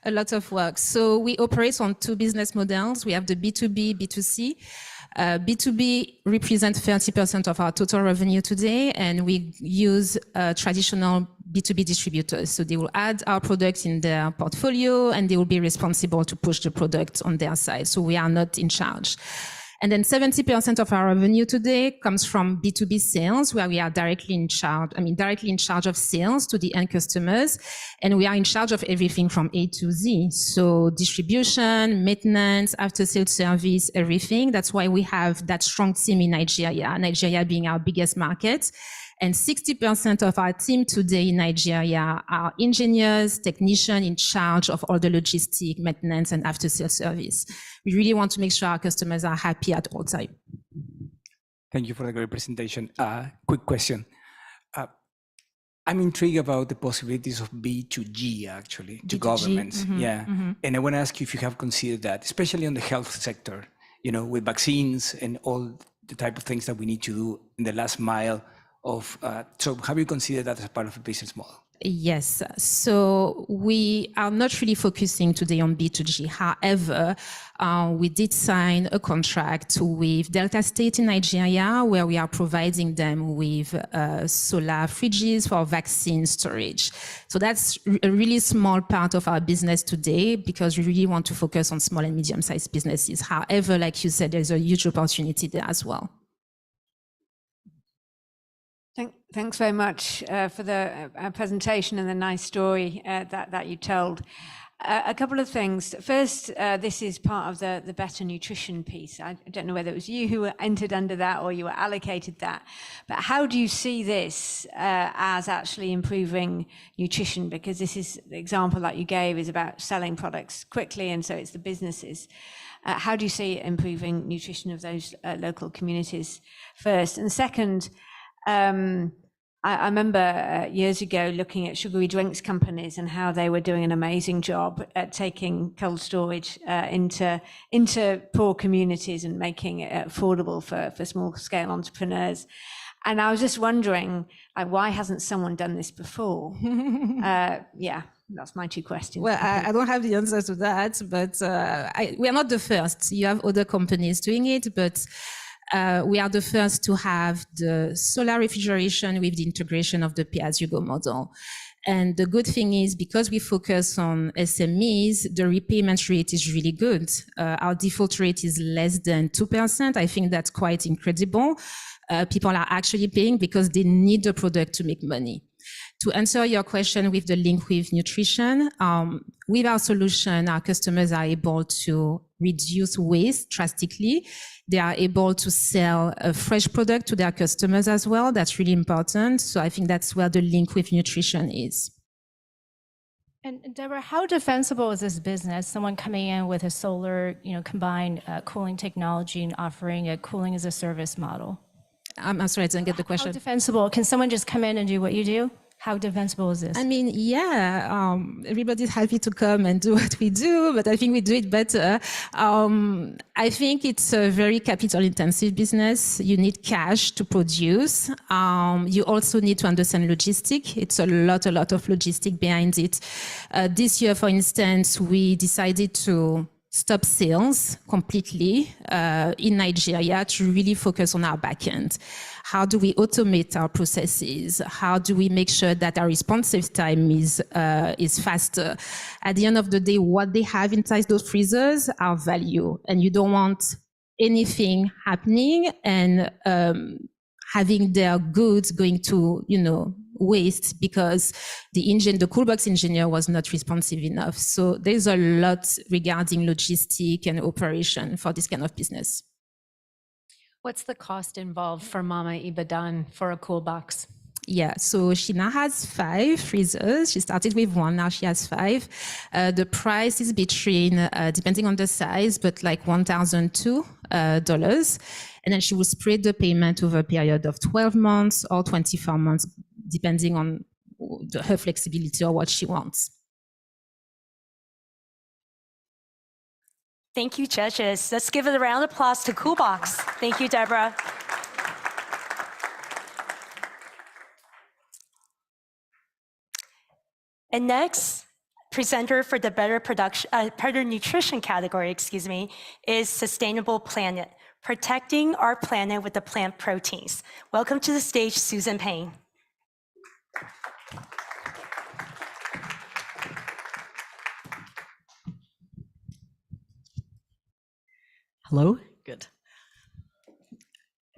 a lot of work. So we operate on two business models. We have the B2B, B2C. B2B represents 30% of our total revenue today, and we use traditional B2B distributors. So they will add our products in their portfolio, and they will be responsible to push the product on their side. So we are not in charge. And then 70% of our revenue today comes from B2B sales, where we are directly in charge of sales to the end customers. And we are in charge of everything from A to Z. So distribution, maintenance, after-sales service, everything. That's why we have that strong team in Nigeria being our biggest market. And 60% of our team today in Nigeria are engineers, technicians in charge of all the logistic, maintenance, and after-sales service. We really want to make sure our customers are happy at all times. Thank you for the great presentation. Quick question. I'm intrigued about the possibilities of B2G, actually, to B2G, governments. And I want to ask you if you have considered that, especially on the health sector, with vaccines and all the type of things that we need to do in the last mile of, so have you considered that as part of a business model? Yes. So we are not really focusing today on B2G. However, we did sign a contract with Delta State in Nigeria, where we are providing them with solar fridges for vaccine storage. So that's a really small part of our business today, because we really want to focus on small and medium-sized businesses. However, like you said, there's a huge opportunity there as well. Thanks very much for the presentation and the nice story that you told. A couple of things. First, this is part of the better nutrition piece. I don't know whether it was you who were entered under that or you were allocated that, but how do you see this as actually improving nutrition? Because this is the example that you gave is about selling products quickly, and so it's the businesses. How do you see it improving nutrition of those local communities first? And second, I remember years ago looking at sugary drinks companies and how they were doing an amazing job at taking cold storage into poor communities and making it affordable for small scale entrepreneurs. And I was just wondering, why hasn't someone done this before? Yeah, that's my two questions. Well, I don't have the answer to that, but we are not the first. You have other companies doing it, but we are the first to have the solar refrigeration with the integration of the pay-as-you-go model. And the good thing is, because we focus on SMEs, the repayment rate is really good. Our default rate is less than 2%. I think that's quite incredible. People are actually paying because they need the product to make money. To answer your question with the link with nutrition, with our solution, our customers are able to reduce waste drastically. They are able to sell a fresh product to their customers as well. That's really important. So I think that's where the link with nutrition is. And Deborah, how defensible is this business? Someone coming in with a solar, combined cooling technology and offering a cooling as a service model? I'm sorry, I didn't get the question. How defensible? Can someone just come in and do what you do? How defensible is this? I mean, yeah, everybody's happy to come and do what we do, but I think we do it better. I think it's a very capital intensive business. You need cash to produce. You also need to understand logistics. It's a lot of logistics behind it. This year, for instance, we decided to stop sales completely in Nigeria to really focus on our backend. How do we automate our processes? How do we make sure that our responsive time is faster? At the end of the day, what they have inside those freezers are value, and you don't want anything happening and having their goods going to, waste because the cool box engineer was not responsive enough. So there's a lot regarding logistic and operation for this kind of business. What's the cost involved for Mama Ibadan for a cool box? Yeah, so she now has 5 freezers. She started with 1, now she has 5. The price is between, depending on the size, but like $1,002. And then she will spread the payment over a period of 12 months or 24 months, depending on her flexibility or what she wants. Thank you, judges. Let's give it a round of applause to Coolbox. Thank you, Deborah. And next, presenter for the better nutrition category, is Sustainable Planet, protecting our planet with the plant proteins. Welcome to the stage, Susan Payne. Hello, good.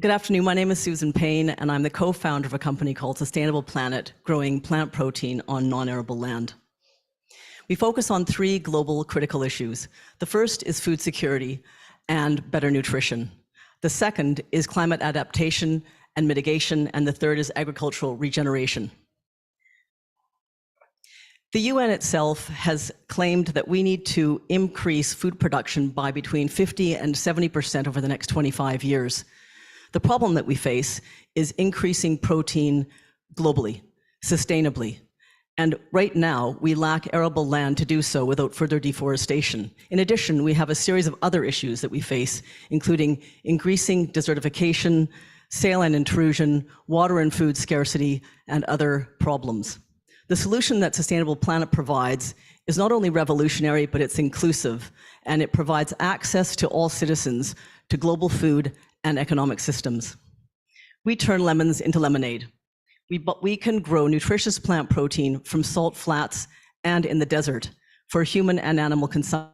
Good afternoon, my name is Susan Payne, and I'm the co-founder of a company called Sustainable Planet, growing plant protein on non-arable land. We focus on 3 global critical issues. The first is food security and better nutrition. The second is climate adaptation and mitigation, and the third is agricultural regeneration. The UN itself has claimed that we need to increase food production by between 50 and 70% over the next 25 years. The problem that we face is increasing protein globally, sustainably. And right now, we lack arable land to do so without further deforestation. In addition, we have a series of other issues that we face, including increasing desertification, saline intrusion, water and food scarcity, and other problems. The solution that Sustainable Planet provides is not only revolutionary, but it's inclusive, and it provides access to all citizens to global food and economic systems. We turn lemons into lemonade. We can grow nutritious plant protein from salt flats and in the desert for human and animal consumption.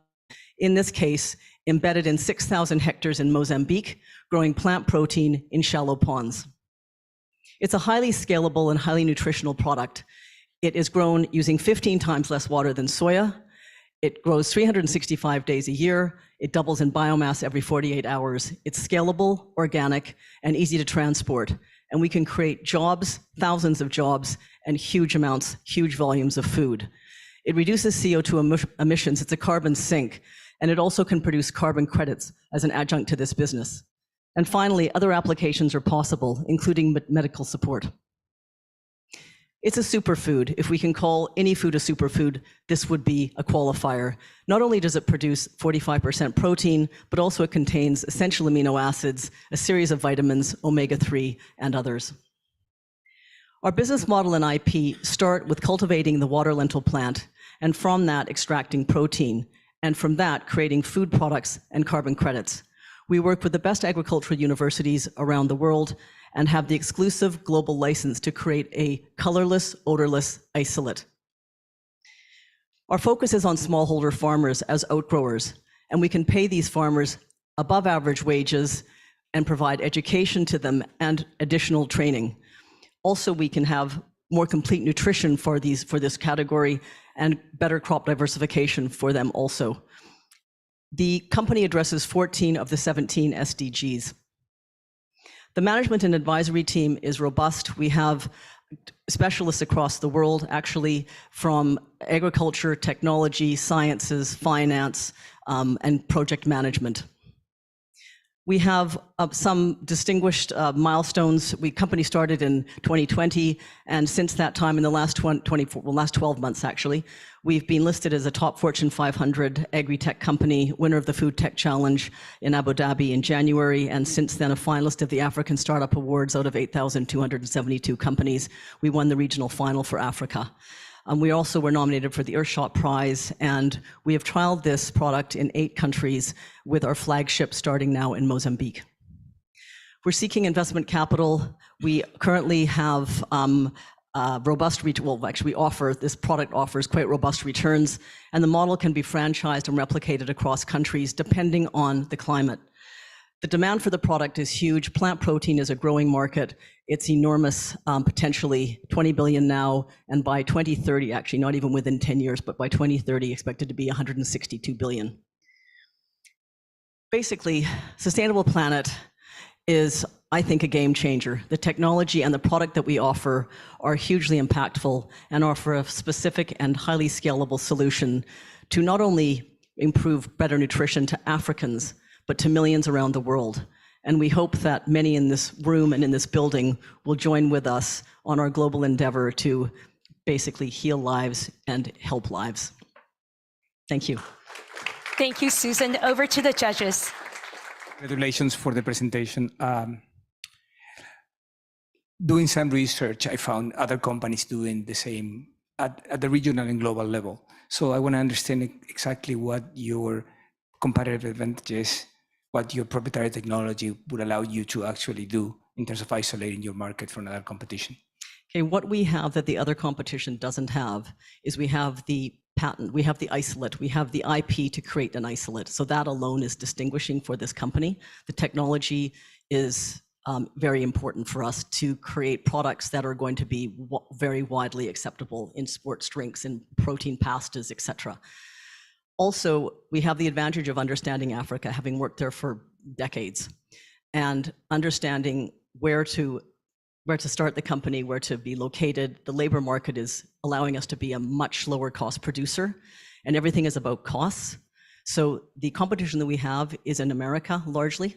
In this case, embedded in 6,000 hectares in Mozambique, growing plant protein in shallow ponds. It's a highly scalable and highly nutritional product. It is grown using 15 times less water than soya. It grows 365 days a year. It doubles in biomass every 48 hours. It's scalable, organic, and easy to transport. And we can create jobs, thousands of jobs, and huge amounts, huge volumes of food. It reduces CO2 emissions. It's a carbon sink. And it also can produce carbon credits as an adjunct to this business. And finally, other applications are possible, including medical support. It's a superfood. If we can call any food a superfood, this would be a qualifier. Not only does it produce 45% protein, but also it contains essential amino acids, a series of vitamins, omega-3, and others. Our business model and IP start with cultivating the water lentil plant, and from that extracting protein, and from that creating food products and carbon credits. We work with the best agricultural universities around the world and have the exclusive global license to create a colorless, odorless isolate. Our focus is on smallholder farmers as outgrowers, and we can pay these farmers above average wages and provide education to them and additional training. Also, we can have more complete nutrition for this category and better crop diversification for them also. The company addresses 14 of the 17 SDGs. The management and advisory team is robust. We have specialists across the world, actually, from agriculture, technology, sciences, finance, and project management. We have some distinguished milestones. Company started in 2020, and since that time, in the last 12 months actually, we've been listed as a top Fortune 500 agri-tech company, winner of the Food Tech Challenge in Abu Dhabi in January, and since then a finalist of the African Startup Awards out of 8,272 companies. We won the regional final for Africa. We also were nominated for the Earthshot Prize, and we have trialed this product in 8 countries with our flagship starting now in Mozambique. We're seeking investment capital. We currently have this product offers quite robust returns, and the model can be franchised and replicated across countries depending on the climate. The demand for the product is huge. Plant protein is a growing market. It's enormous, potentially 20 billion now, and by 2030, actually not even within 10 years, but by 2030, expected to be 162 billion. Basically, Sustainable Planet is, I think, a game changer. The technology and the product that we offer are hugely impactful and offer a specific and highly scalable solution to not only improve better nutrition to Africans, but to millions around the world. And we hope that many in this room and in this building will join with us on our global endeavor to basically heal lives and help lives. Thank you. Thank you, Susan. Over to the judges. Congratulations for the presentation. Doing some research, I found other companies doing the same at the regional and global level. So I want to understand exactly what your competitive advantages, what your proprietary technology would allow you to actually do in terms of isolating your market from other competition. Okay, what we have that the other competition doesn't have is we have the patent, we have the isolate, we have the IP to create an isolate. So that alone is distinguishing for this company. The technology is very important for us to create products that are going to be very widely acceptable in sports drinks and protein pastas, etc. Also, we have the advantage of understanding Africa, having worked there for decades, and understanding where to start the company, where to be located. The labor market is allowing us to be a much lower cost producer, and everything is about costs. So the competition that we have is in America largely,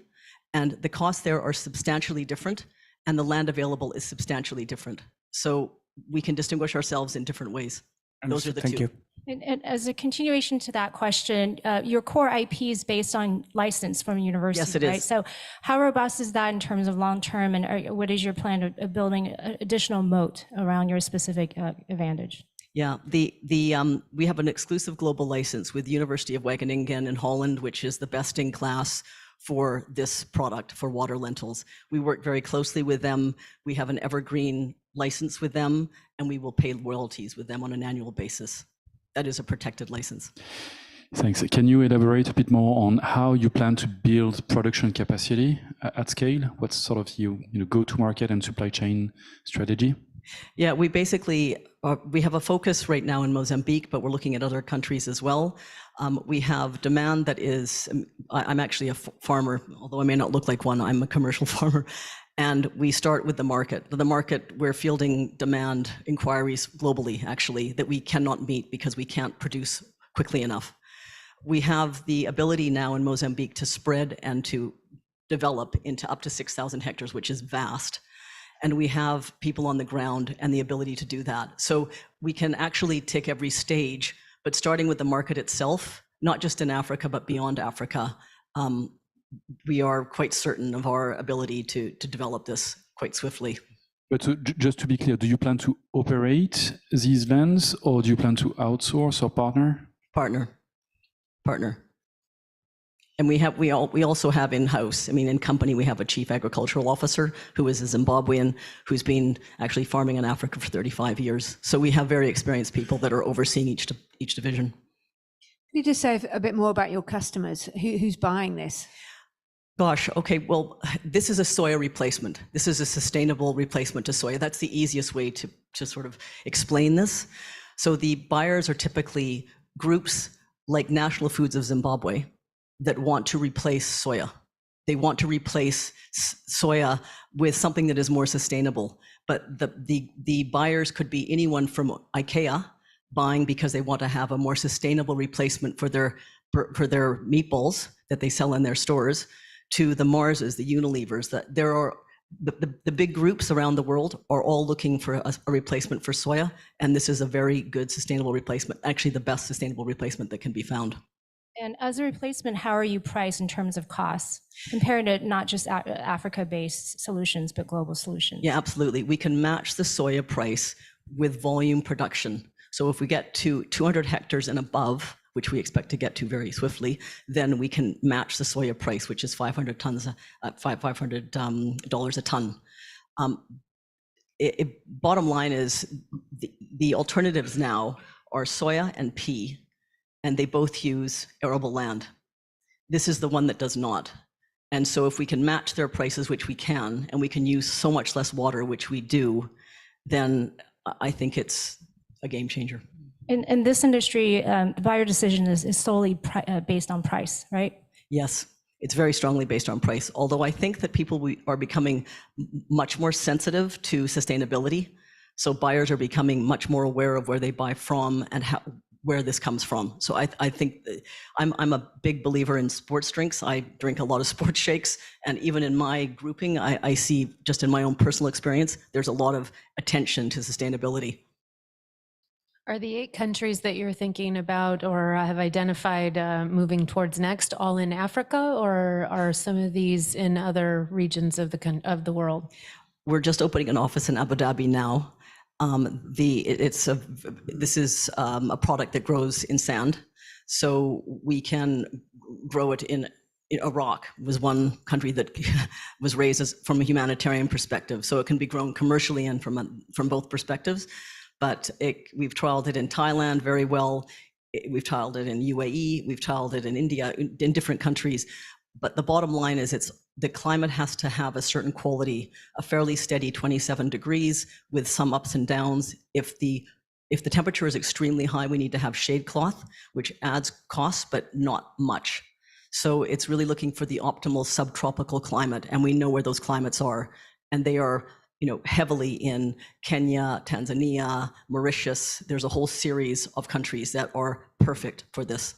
and the costs there are substantially different, and the land available is substantially different. So we can distinguish ourselves in different ways. Those are the Thank two. you. And as a continuation to that question, your core IP is based on license from a university, Yes, it right? is. So how robust is that in terms of long-term, and what is your plan of building additional moat around your specific advantage? Yeah, we have an exclusive global license with the University of Wageningen in Holland, which is the best in class for this product, for water lentils. We work very closely with them. We have an evergreen license with them, and we will pay royalties with them on an annual basis. That is a protected license. Thanks. Can you elaborate a bit more on how you plan to build production capacity at scale? What's sort of your go-to-market and supply chain strategy? Yeah, we basically, we have a focus right now in Mozambique, but we're looking at other countries as well. We have demand that is, I'm actually a farmer, although I may not look like one, I'm a commercial farmer. And we start with the market. The market, we're fielding demand inquiries globally, actually, that we cannot meet because we can't produce quickly enough. We have the ability now in Mozambique to spread and to develop into up to 6,000 hectares, which is vast. And we have people on the ground and the ability to do that. So we can actually take every stage, but starting with the market itself, not just in Africa, but beyond Africa, we are quite certain of our ability to develop this quite swiftly. But just to be clear, do you plan to operate these lands or do you plan to outsource or partner? Partner. And we also have in-house, I mean, in company, we have a chief agricultural officer who is a Zimbabwean who's been actually farming in Africa for 35 years. So we have very experienced people that are overseeing each division. Can you just say a bit more about your customers? Who's buying this? Gosh, okay, well, this is a soya replacement. This is a sustainable replacement to soya. That's the easiest way to sort of explain this. So the buyers are typically groups like National Foods of Zimbabwe that want to replace soya. They want to replace soya with something that is more sustainable. But the buyers could be anyone from IKEA buying because they want to have a more sustainable replacement for their meatballs that they sell in their stores, to the Marses, the Unilevers. That there are the big groups around the world are all looking for a replacement for soya, and this is a very good sustainable replacement. Actually, the best sustainable replacement that can be found. And as a replacement, how are you priced in terms of costs, compared to not just Africa-based solutions, but global solutions? Yeah, absolutely. We can match the soya price with volume production. So if we get to 200 hectares and above, which we expect to get to very swiftly, then we can match the soya price, which is $500 a ton. Bottom line is the alternatives now are soya and pea, and they both use arable land. This is the one that does not. And so if we can match their prices, which we can, and we can use so much less water, which we do, then I think it's a game changer. In this industry, the buyer decision is solely based on price, right? Yes, it's very strongly based on price. Although I think that people are becoming much more sensitive to sustainability. So buyers are becoming much more aware of where they buy from and where this comes from. So I think I'm a big believer in sports drinks. I drink a lot of sports shakes, and even in my grouping, I see, just in my own personal experience, there's a lot of attention to sustainability. Are the 8 countries that you're thinking about or have identified moving towards next all in Africa, or are some of these in other regions of the world? We're just opening an office in Abu Dhabi now. This is a product that grows in sand, so we can grow it in Iraq. Was one country that was raised from a humanitarian perspective, so it can be grown commercially and from both perspectives. But we've trialed it in Thailand very well. We've trialed it in UAE. We've trialed it in India, in different countries. But the bottom line is the climate has to have a certain quality, a fairly steady 27 degrees with some ups and downs. If the temperature is extremely high, we need to have shade cloth, which adds costs, but not much. So it's really looking for the optimal subtropical climate. And we know where those climates are. And they are heavily in Kenya, Tanzania, Mauritius. There's a whole series of countries that are perfect for this.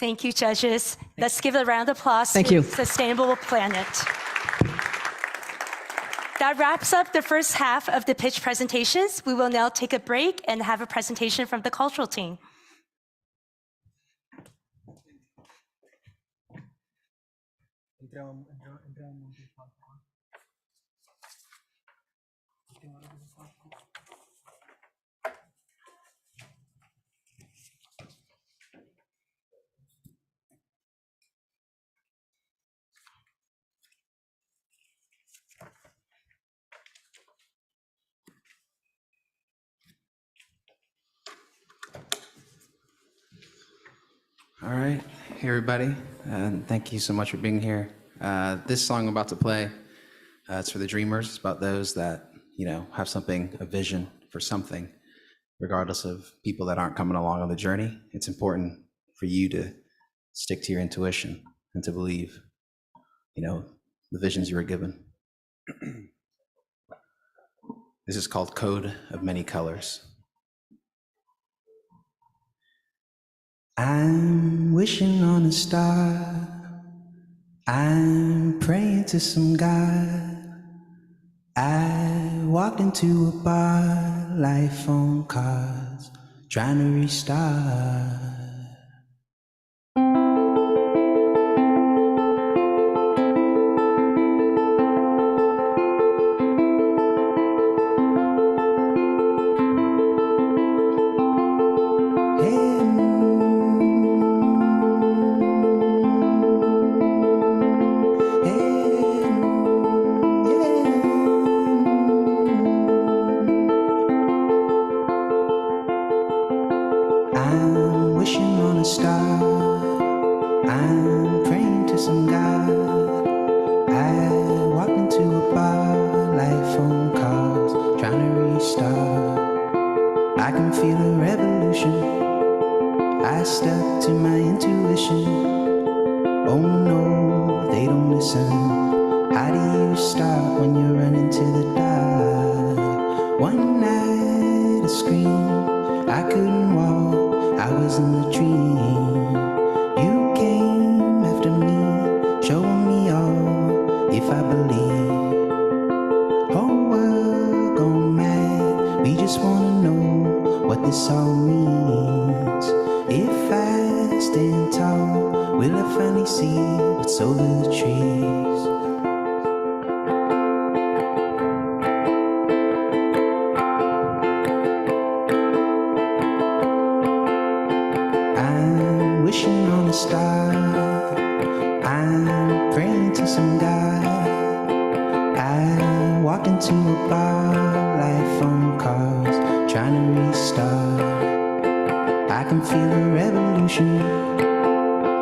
Thank you, judges. Let's give a round of applause Thank to you. Sustainable Planet. That wraps up the first half of the pitch presentations. We will now take a break and have a presentation from the cultural team. All right. Hey everybody, and thank you so much for being here. This song I'm about to play, it's for the dreamers. It's about those that, have something, a vision for something, regardless of people that aren't coming along on the journey. It's important for you to stick to your intuition and to believe, the visions you were given. This is called Code of Many Colors. I'm wishing on a star, I'm praying to some God. I walked into a bar, life on cards, trying to restart. I'm wishing on a star, I'm praying to some God. I walked into a bar, life on cards, trying to restart. I can feel a revolution, I stuck to my intuition. Oh no, they don't listen. How do you start when you're running to the dark? One night a scream, I couldn't walk, I was in a dream. You came after me, showing me all, if I believe. Whole world gone mad, we just wanna know what this all means. If I stand tall, will I finally see what's over the trees? I'm wishing on a star, I'm praying to some God. I walked into a bar, life on cars, trying to restart. I can feel a revolution,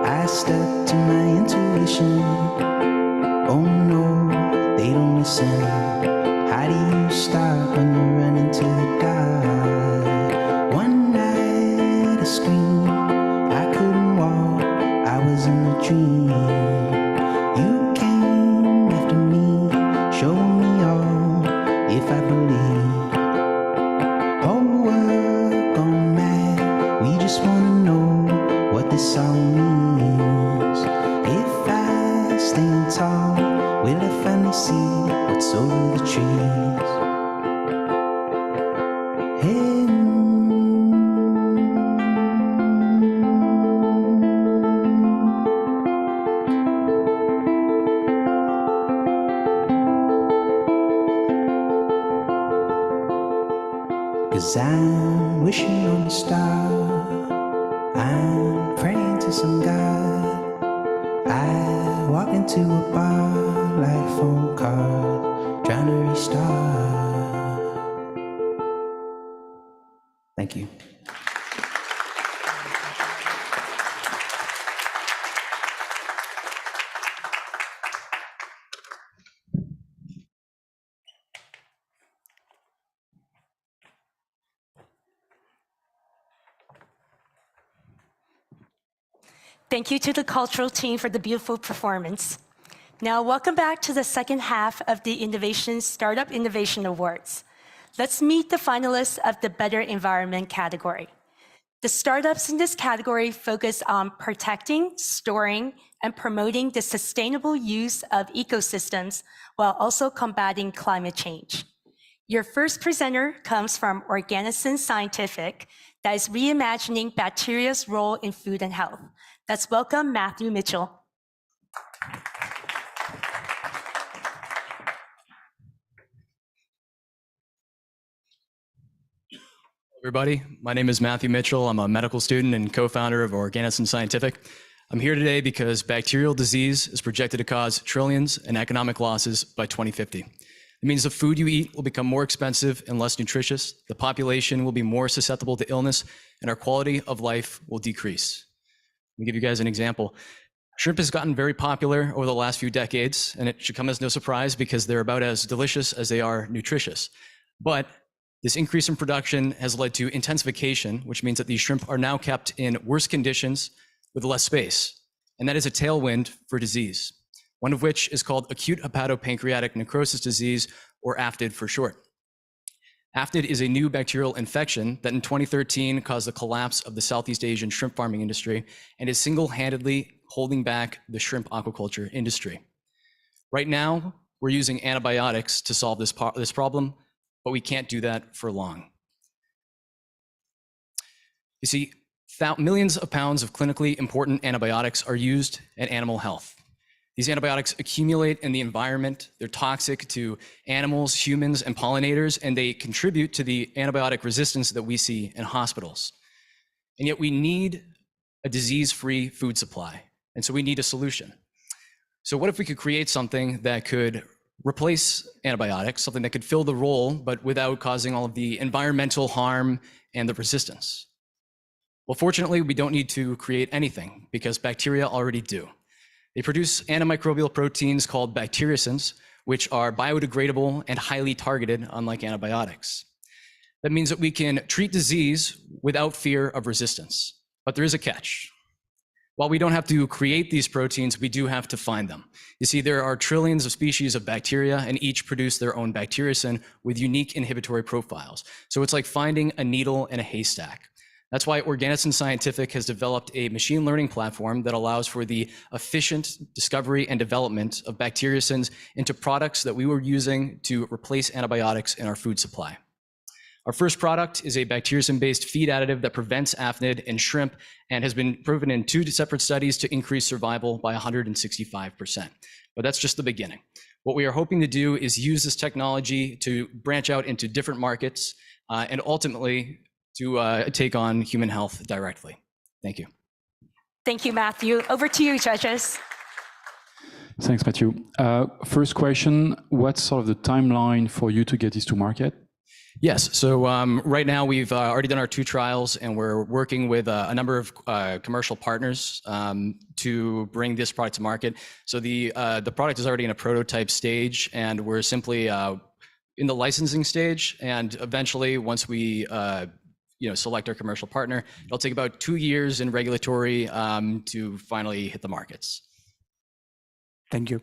I stuck to my intuition. Oh no, they don't listen. How do you start when you're running to the dark? One night a scream, I couldn't walk, I was in a dream. You came after me, showing me all, if I believe. Whole world gone mad, we just wanna know what this all means. If I stand tall, will I finally see what's over the trees? Hey. Cause I'm wishing on a star, I'm praying to some God. I walk into a bar, life on card, trying to restart. Thank you. Thank you to the cultural team for the beautiful performance. Now, welcome back to the second half of the Startup Innovation Awards. Let's meet the finalists of the Better Environment category. The startups in this category focus on protecting, storing, and promoting the sustainable use of ecosystems while also combating climate change. Your first presenter comes from Organism Scientific, that is reimagining bacteria's role in food and health. Let's welcome Matthew Mitchell. Everybody, my name is Matthew Mitchell. I'm a medical student and co-founder of Organism Scientific. I'm here today because bacterial disease is projected to cause trillions in economic losses by 2050. It means the food you eat will become more expensive and less nutritious, the population will be more susceptible to illness, and our quality of life will decrease. Let me give you guys an example. Shrimp has gotten very popular over the last few decades, and it should come as no surprise because they're about as delicious as they are nutritious. But this increase in production has led to intensification, which means that these shrimp are now kept in worse conditions with less space. And that is a tailwind for disease, one of which is called acute hepatopancreatic necrosis disease, or AFTD for short. AFTD is a new bacterial infection that in 2013 caused the collapse of the Southeast Asian shrimp farming industry and is single-handedly holding back the shrimp aquaculture industry. Right now, we're using antibiotics to solve this problem, but we can't do that for long. You see, millions of pounds of clinically important antibiotics are used in animal health. These antibiotics accumulate in the environment. They're toxic to animals, humans, and pollinators, and they contribute to the antibiotic resistance that we see in hospitals. And yet we need a disease-free food supply. And so we need a solution. So what if we could create something that could replace antibiotics, something that could fill the role, but without causing all of the environmental harm and the resistance? Well, fortunately, we don't need to create anything because bacteria already do. They produce antimicrobial proteins called bacteriocins, which are biodegradable and highly targeted, unlike antibiotics. That means that we can treat disease without fear of resistance. But there is a catch. While we don't have to create these proteins, we do have to find them. You see, there are trillions of species of bacteria, and each produce their own bacteriocin with unique inhibitory profiles. So it's like finding a needle in a haystack. That's why Organism Scientific has developed a machine learning platform that allows for the efficient discovery and development of bacteriocins into products that we were using to replace antibiotics in our food supply. Our first product is a bacteriocin-based feed additive that prevents AFTD in shrimp and has been proven in 2 separate studies to increase survival by 165%. But that's just the beginning. What we are hoping to do is use this technology to branch out into different markets and ultimately to take on human health directly. Thank you. Thank you, Matthew. Over to you, judges. Thanks, Matthew. First question, what's sort of the timeline for you to get this to market? Yes, so right now we've already done our 2 trials and we're working with a number of commercial partners to bring this product to market. So the product is already in a prototype stage and we're simply in the licensing stage, and eventually once we select our commercial partner, it'll take about 2 years in regulatory to finally hit the markets. Thank you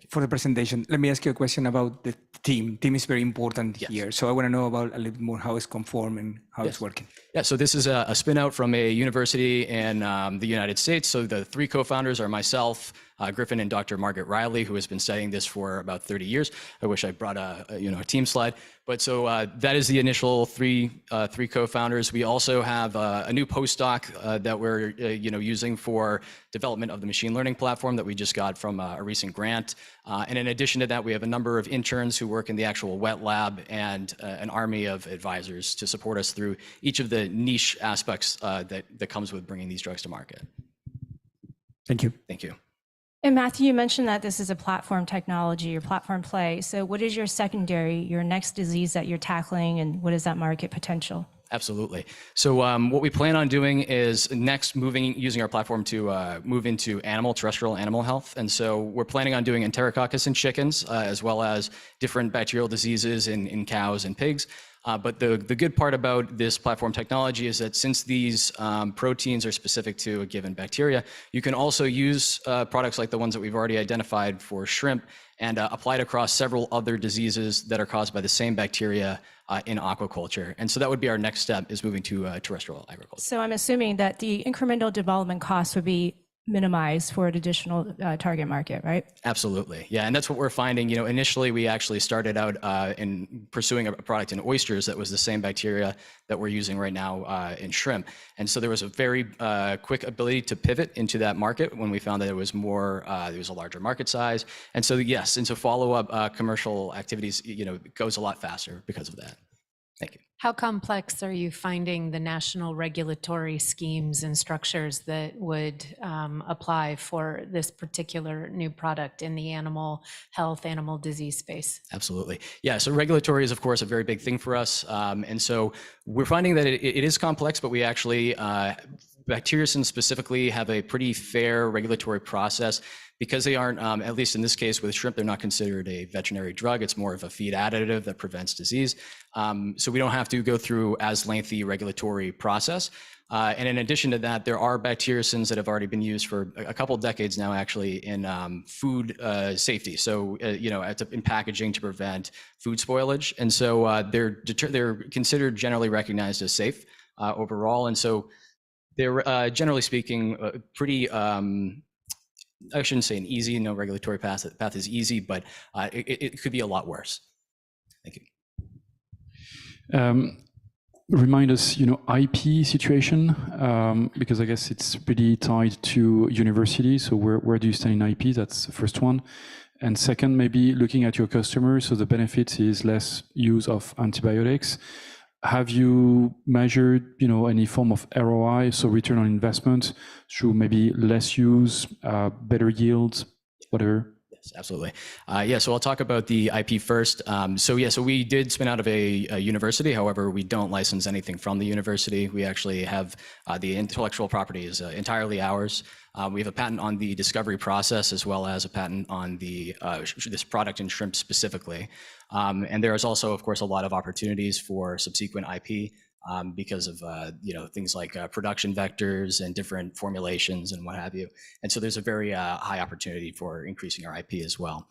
for the presentation. Let me ask you a question about the team. Team is very important here. So I want to know about a little bit more how it's conformed and how it's working. Yeah, so this is a spin out from a university in the United States. So the 3 co-founders are myself, Griffin, and Dr. Margaret Riley, who has been studying this for about 30 years. I wish I brought a team slide. But so that is the initial three co-founders. We also have a new postdoc that we're using for development of the machine learning platform that we just got from a recent grant. And in addition to that, we have a number of interns who work in the actual wet lab and an army of advisors to support us through each of the niche aspects that comes with bringing these drugs to market. Thank you. Thank you. And Matthew, you mentioned that this is a platform technology or platform play. So what is your your next disease that you're tackling, and what is that market potential? Absolutely. So what we plan on doing is next using our platform to move into terrestrial animal health. And so we're planning on doing enterococcus in chickens, as well as different bacterial diseases in cows and pigs. But the good part about this platform technology is that since these proteins are specific to a given bacteria, you can also use products like the ones that we've already identified for shrimp and apply it across several other diseases that are caused by the same bacteria in aquaculture. And so that would be our next step, is moving to terrestrial agriculture. So I'm assuming that the incremental development costs would be minimized for an additional target market, right? Absolutely. Yeah, and that's what we're finding. Initially we actually started out in pursuing a product in oysters that was the same bacteria that we're using right now in shrimp. And so there was a very quick ability to pivot into that market when we found that it was there was a larger market size. And so yes, into follow-up commercial activities, it goes a lot faster because of that. Thank you. How complex are you finding the national regulatory schemes and structures that would apply for this particular new product in the animal health, animal disease space? Absolutely. Yeah, so regulatory is, of course, a very big thing for us. And so we're finding that it is complex, but we actually bacteriocins specifically have a pretty fair regulatory process because they aren't, at least in this case with shrimp, they're not considered a veterinary drug. It's more of a feed additive that prevents disease. So we don't have to go through as lengthy regulatory process. And in addition to that, there are bacteriocins that have already been used for a couple of decades now, actually, in food safety. So, in packaging to prevent food spoilage. And so they're considered generally recognized as safe overall. And so they're generally speaking pretty, I shouldn't say an easy, no regulatory path is easy, but it could be a lot worse. Thank you. Remind us, IP situation, because I guess it's pretty tied to university. So where do you stand in IP? That's the first one. And second, maybe looking at your customers. So the benefit is less use of antibiotics. Have you measured, any form of ROI, so return on investment, through maybe less use, better yields, whatever? Yes, absolutely. So I'll talk about the IP first. So we did spin out of a university. However, we don't license anything from the university. We actually have the intellectual property is entirely ours. We have a patent on the discovery process as well as a patent on the this product in shrimp specifically. And there is also, of course, a lot of opportunities for subsequent IP because of things like production vectors and different formulations and what have you. And so there's a very high opportunity for increasing our IP as well.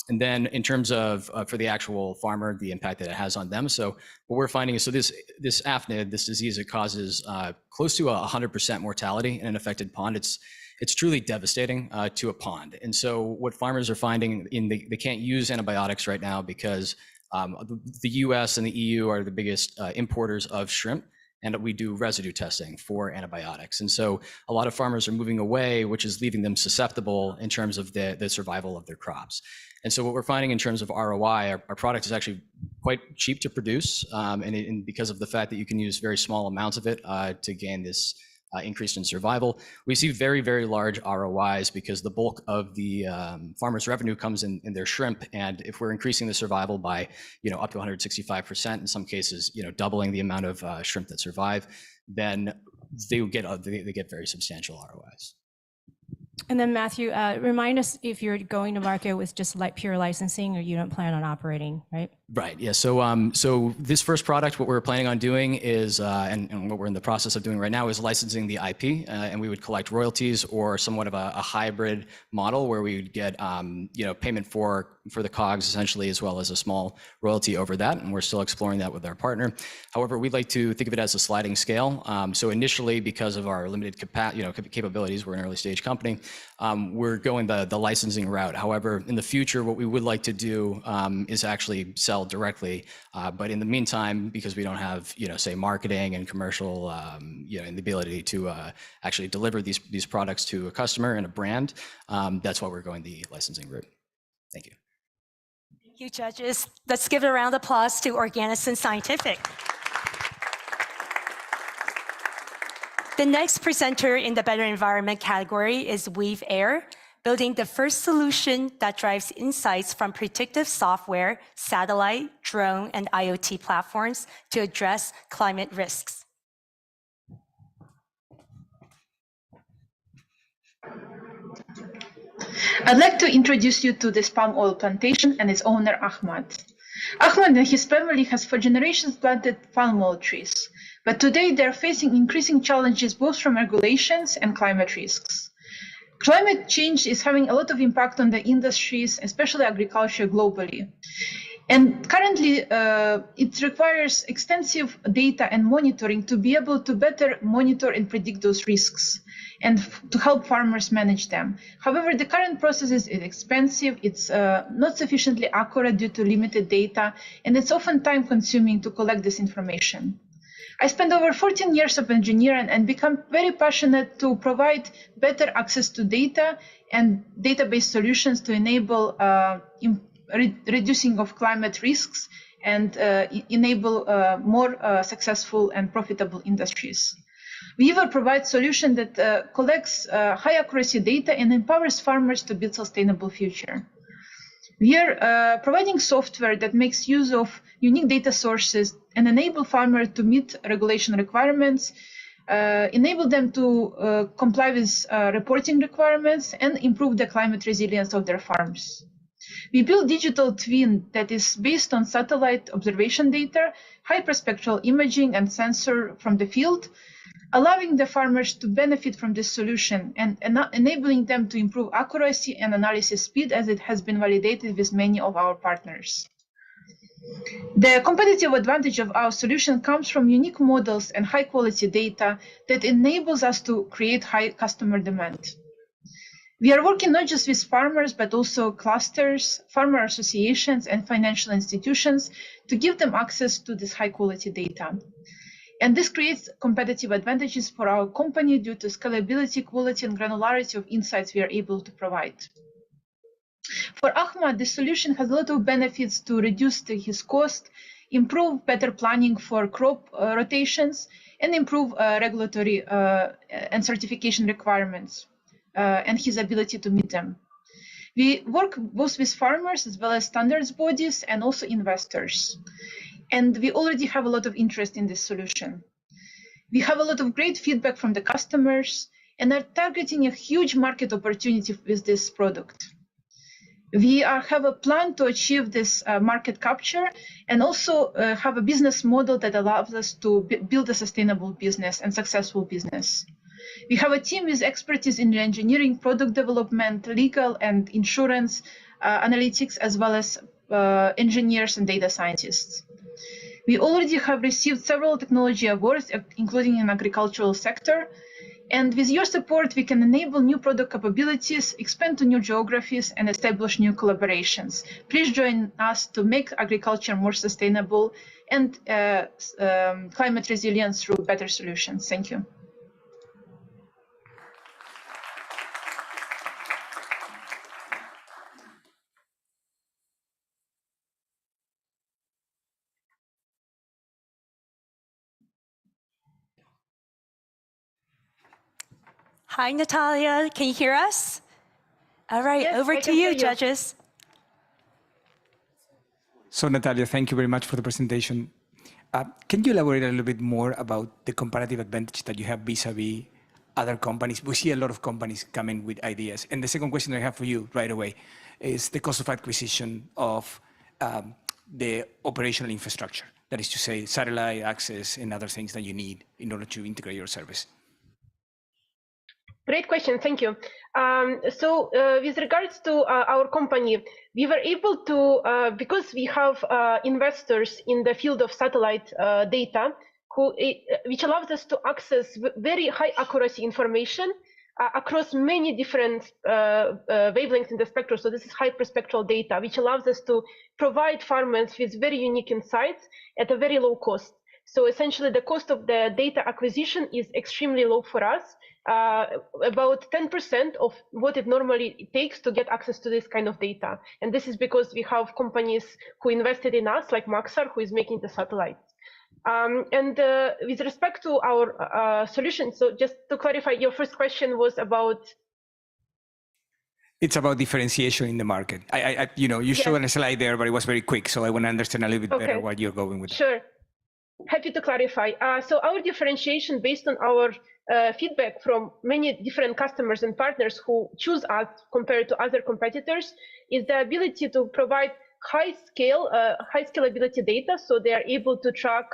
And then in terms of for the actual farmer, the impact that it has on them. So what we're finding is, so this aphnid, this disease, it causes close to 100% mortality in an affected pond. It's truly devastating to a pond. And so what farmers are finding, they can't use antibiotics right now because the US and the EU are the biggest importers of shrimp, and we do residue testing for antibiotics. And so a lot of farmers are moving away, which is leaving them susceptible in terms of the survival of their crops. And so what we're finding in terms of ROI, our product is actually quite cheap to produce, and because of the fact that you can use very small amounts of it to gain this increase in survival. We see very, very large ROIs because the bulk of the farmers' revenue comes in their shrimp. And if we're increasing the survival by, up to 165%, in some cases, doubling the amount of shrimp that survive, then they get very substantial ROIs. And then Matthew, remind us if you're going to market with just pure licensing, or you don't plan on operating, right? Right. Yeah. So this first product, what we're planning on doing is, and what we're in the process of doing right now, is licensing the IP, and we would collect royalties or somewhat of a hybrid model where we would get, payment for the COGS essentially, as well as a small royalty over that. And we're still exploring that with our partner. However, we'd like to think of it as a sliding scale. So initially, because of our limited capabilities, we're an early stage company. We're going the licensing route. However, in the future, what we would like to do is actually sell directly. But in the meantime, because we don't have, say, marketing and commercial, and the ability to actually deliver these products to a customer and a brand, that's why we're going the licensing route. Thank you. Thank you, judges. Let's give a round of applause to Organison Scientific. The next presenter in the Better Environment category is Weave Air, building the first solution that drives insights from predictive software, satellite, drone, and IoT platforms to address climate risks. I'd like to introduce you to this palm oil plantation and its owner, Ahmad. Ahmad and his family has for generations planted palm oil trees, but today they're facing increasing challenges both from regulations and climate risks. Climate change is having a lot of impact on the industries, especially agriculture globally. And currently, it requires extensive data and monitoring to be able to better monitor and predict those risks and to help farmers manage them. However, the current process is expensive, it's not sufficiently accurate due to limited data, and it's often time-consuming to collect this information. I spent over 14 years of engineering and become very passionate to provide better access to data and database solutions to enable reducing of climate risks and enable more successful and profitable industries. Weaver provides a solution that collects high accuracy data and empowers farmers to build a sustainable future. We are providing software that makes use of unique data sources and enable farmers to meet regulation requirements enable them to comply with reporting requirements, and improve the climate resilience of their farms. We built digital twin that is based on satellite observation data, hyperspectral imaging, and sensor from the field, allowing the farmers to benefit from this solution and enabling them to improve accuracy and analysis speed, as it has been validated with many of our partners. The competitive advantage of our solution comes from unique models and high-quality data that enables us to create high customer demand. We are working not just with farmers, but also clusters, farmer associations, and financial institutions to give them access to this high-quality data. And this creates competitive advantages for our company due to scalability, quality, and granularity of insights we are able to provide. For Ahmad, this solution has a lot of benefits to reduce his cost, improve better planning for crop rotations, and improve regulatory and certification requirements, and his ability to meet them. We work both with farmers as well as standards bodies and also investors. And we already have a lot of interest in this solution. We have a lot of great feedback from the customers and are targeting a huge market opportunity with this product. We have a plan to achieve this market capture and also have a business model that allows us to build a sustainable business and successful business. We have a team with expertise in engineering, product development, legal and insurance, analytics, as well as engineers and data scientists. We already have received several technology awards, including in agricultural sector. And with your support, we can enable new product capabilities, expand to new geographies, and establish new collaborations. Please join us to make agriculture more sustainable and climate resilient through better solutions. Thank you. Hi, Natalia. Can you hear us? All right, Yes, over to you, judges. So, Natalia, thank you very much for the presentation. Can you elaborate a little bit more about the comparative advantage that you have vis-a-vis other companies? We see a lot of companies coming with ideas. And the second question I have for you right away is the cost of acquisition of the operational infrastructure. That is to say, satellite access and other things that you need in order to integrate your service. Great question, thank you. With regards to our company, we were able to, because we have investors in the field of satellite data, which allows us to access very high accuracy information across many different wavelengths in the spectrum. So this is hyperspectral data, which allows us to provide farmers with very unique insights at a very low cost. So essentially, the cost of the data acquisition is extremely low for us, about 10% of what it normally takes to get access to this kind of data. And this is because we have companies who invested in us, like Maxar, who is making the satellites. With respect to our solution, so just to clarify, your first question was about... It's about differentiation in the market. You showed a slide there, but it was very quick. So I want to understand a little bit better what you're going with. Sure. Happy to clarify. So our differentiation based on our feedback from many different customers and partners who choose us compared to other competitors is the ability to provide high scalability data. So they are able to track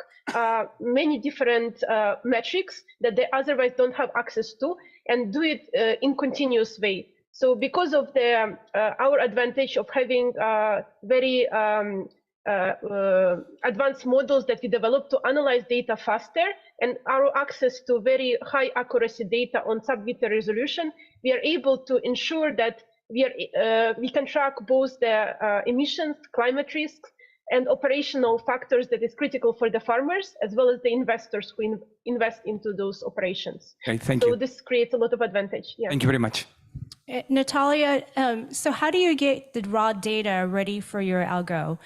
many different metrics that they otherwise don't have access to and do it in continuous way. So because of our advantage of having very advanced models that we develop to analyze data faster and our access to very high accuracy data on sub-meter resolution, we are able to ensure that we can track both the emissions, climate risks, and operational factors that is critical for the farmers, as well as the investors who invest into those operations. Great, thank you. So this creates a lot of advantage. Yeah. Thank you very much. Natalia, so how do you get the raw data ready for your algo?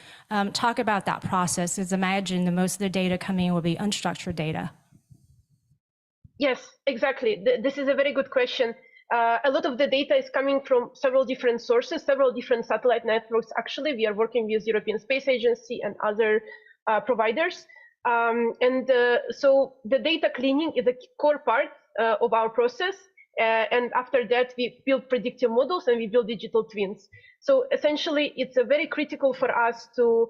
Talk about that process, as imagine the most of the data coming in will be unstructured data. Yes, exactly. This is a very good question. A lot of the data is coming from several different sources, several different satellite networks. Actually, we are working with European Space Agency and other providers. So the data cleaning is a core part of our process. And after that, we build predictive models and we build digital twins. So essentially, it's very critical for us to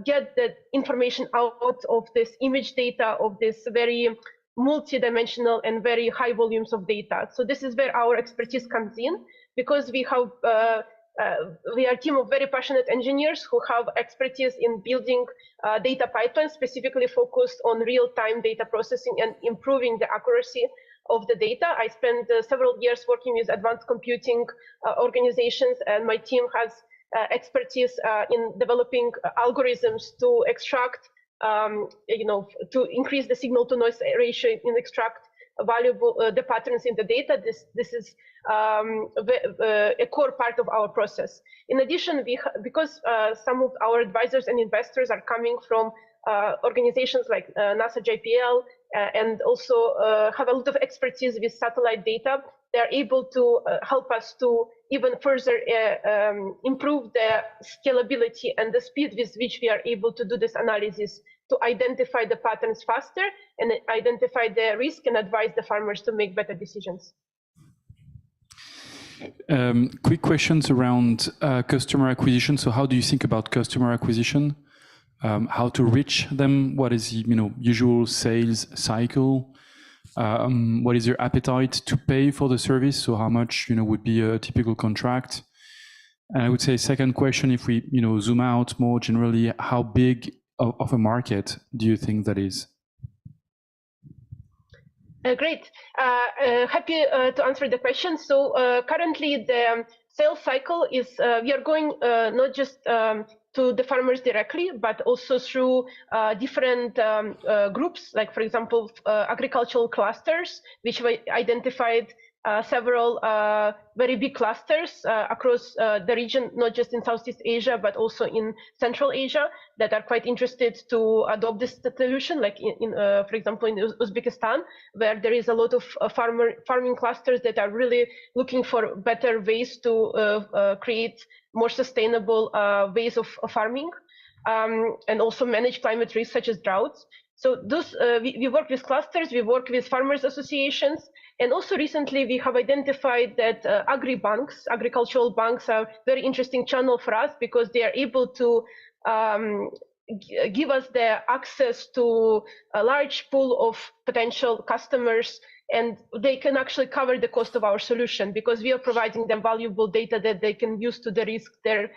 get the information out of this image data, of this very multi-dimensional and very high volumes of data. So this is where our expertise comes in, because we have we are a team of very passionate engineers who have expertise in building data pipelines specifically focused on real-time data processing and improving the accuracy of the data. I spent several years working with advanced computing organizations, and my team has expertise in developing algorithms to extract, to increase the signal-to-noise ratio and extract valuable the patterns in the data. This is a core part of our process. In addition, because some of our advisors and investors are coming from organizations like NASA JPL and also have a lot of expertise with satellite data, they are able to help us to even further improve the scalability and the speed with which we are able to do this analysis, to identify the patterns faster and identify the risk and advise the farmers to make better decisions. Quick questions around customer acquisition. So how do you think about customer acquisition? How to reach them? What is the usual sales cycle? What is your appetite to pay for the service? So how much would be a typical contract? And I would say second question, if we zoom out more generally, how big of a market do you think that is? Great. Happy to answer the question. So currently the sales cycle is we are going not just to the farmers directly, but also through different groups, like, for example, agricultural clusters, which we identified several very big clusters across the region, not just in Southeast Asia, but also in Central Asia, that are quite interested to adopt this solution, like for example, in Uzbekistan, where there is a lot of farming clusters that are really looking for better ways to create more sustainable ways of farming, and also manage climate risks such as droughts. So those we work with clusters, we work with farmers associations, and also recently we have identified that agri-banks, agricultural banks, are a very interesting channel for us, because they are able to give us the access to a large pool of potential customers, and they can actually cover the cost of our solution, because we are providing them valuable data that they can use to de-risk their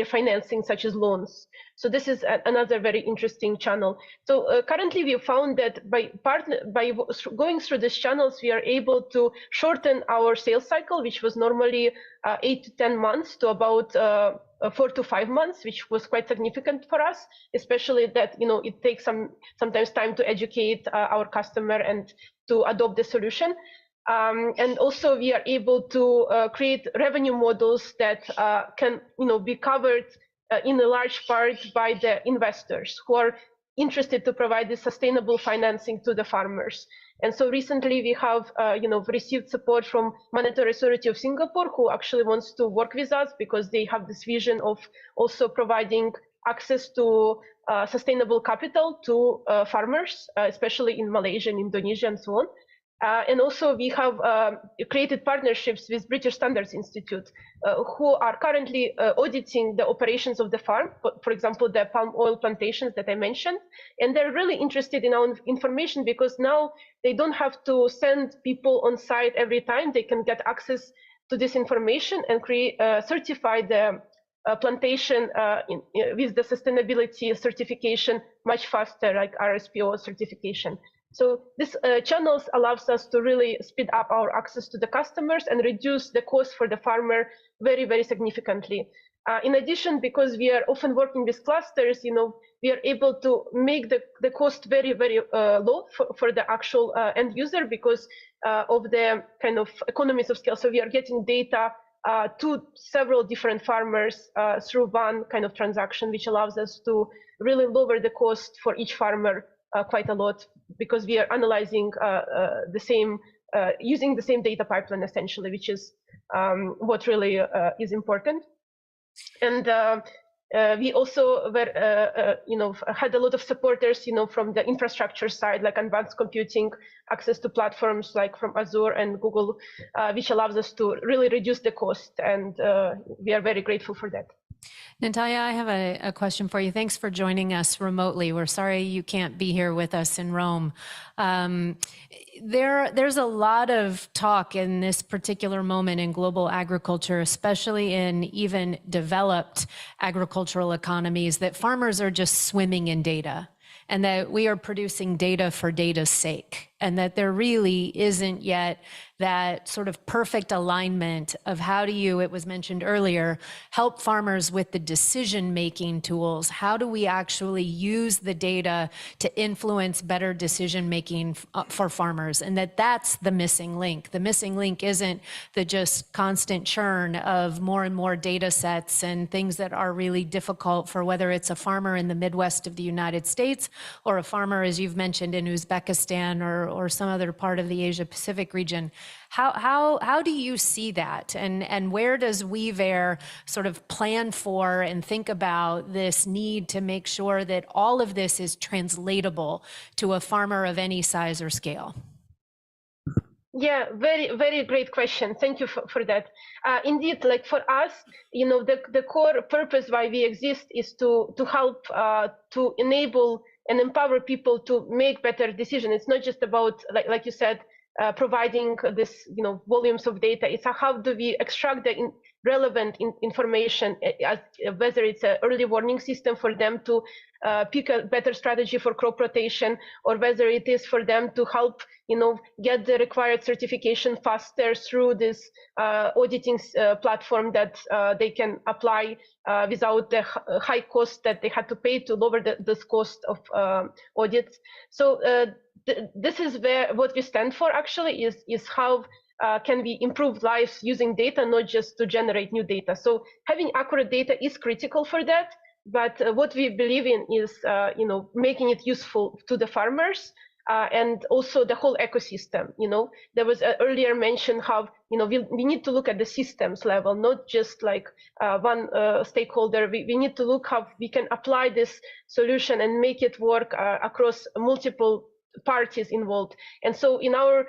financing, such as loans. So this is another very interesting channel. So currently we found that by going through these channels, we are able to shorten our sales cycle, which was normally 8 to 10 months, to about 4 to 5 months, which was quite significant for us, especially that it takes sometimes time to educate our customer and to adopt the solution. And also we are able to create revenue models that can be covered in a large part by the investors who are interested to provide this sustainable financing to the farmers. And so recently we have received support from Monetary Authority of Singapore, who actually wants to work with us, because they have this vision of also providing access to sustainable capital to farmers, especially in Malaysia and Indonesia and so on. And also we have created partnerships with British Standards Institute, who are currently auditing the operations of the farm, for example, the palm oil plantations that I mentioned. And they're really interested in our information, because now they don't have to send people on site every time. They can get access to this information and certify the plantation with the sustainability certification much faster, like RSPO certification. So this channels allows us to really speed up our access to the customers and reduce the cost for the farmer very, very significantly. In addition, because we are often working with clusters, we are able to make the cost very, very low for the actual end user, because of the kind of economies of scale. So we are getting data to several different farmers through one kind of transaction, which allows us to really lower the cost for each farmer quite a lot, because we are analyzing using the same data pipeline essentially, which is what really is important. And We also were, had a lot of supporters, from the infrastructure side, like advanced computing, access to platforms like from Azure and Google, which allows us to really reduce the cost. And we are very grateful for that. Natalia, I have a question for you. Thanks for joining us remotely. We're sorry you can't be here with us in Rome. There's a lot of talk in this particular moment in global agriculture, especially in even developed agricultural economies, that farmers are just swimming in data, and that we are producing data for data's sake, and that there really isn't yet that sort of perfect alignment of how do you, it was mentioned earlier, help farmers with the decision-making tools. How do we actually use the data to influence better decision-making for farmers? And that's the missing link. The missing link isn't the just constant churn of more and more data sets and things that are really difficult for whether it's a farmer in the Midwest of the United States or a farmer, as you've mentioned, in Uzbekistan or some other part of the Asia Pacific region. How do you see that? And where does WeVer sort of plan for and think about this need to make sure that all of this is translatable to a farmer of any size or scale? Yeah, very, very great question. Thank you for that. Indeed, like for us, the core purpose why we exist is to help to enable and empower people to make better decisions. It's not just about, like you said, providing this, volumes of data. It's how do we extract the relevant information, whether it's an early warning system for them to pick a better strategy for crop rotation, or whether it is for them to help, get the required certification faster through this auditing platform that they can apply without the high cost that they had to pay to lower this cost of audits. So this is what we stand for, actually, is how can we improve lives using data, not just to generate new data. So having accurate data is critical for that. But what we believe in is, making it useful to the farmers and also the whole ecosystem. There was earlier mention how, we need to look at the systems level, not just like one stakeholder. We need to look how we can apply this solution and make it work across multiple parties involved. And so in our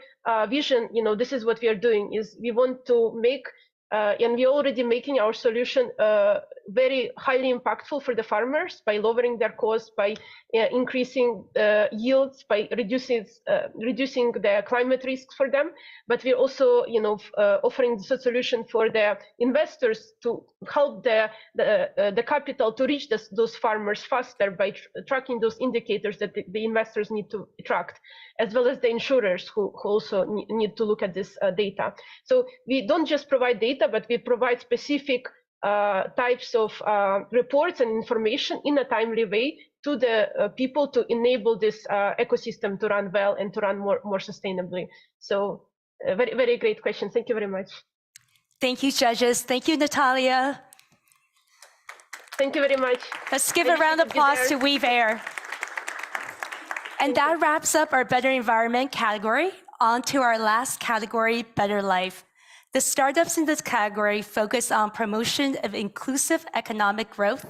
vision, this is what we are doing, is we want to make, and we're already making our solution very highly impactful for the farmers by lowering their costs, by increasing yields, by reducing the climate risks for them. But we're also, offering the solution for the investors to help the capital to reach those farmers faster by tracking those indicators that the investors need to track, as well as the insurers who also need to look at this data. So we don't just provide data, but we provide specific types of reports and information in a timely way to the people to enable this ecosystem to run well and to run more sustainably. So very, very great question. Thank you very much. Thank you, judges. Thank you, Natalia. Thank you very much. Let's give a round of applause to WeVer. And that wraps up our Better Environment category. On to our last category, Better Life. The startups in this category focus on promotion of inclusive economic growth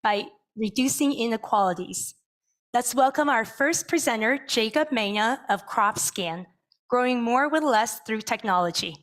by reducing inequalities. Let's welcome our first presenter, Jacob Mena of CropScan, growing more with less through technology.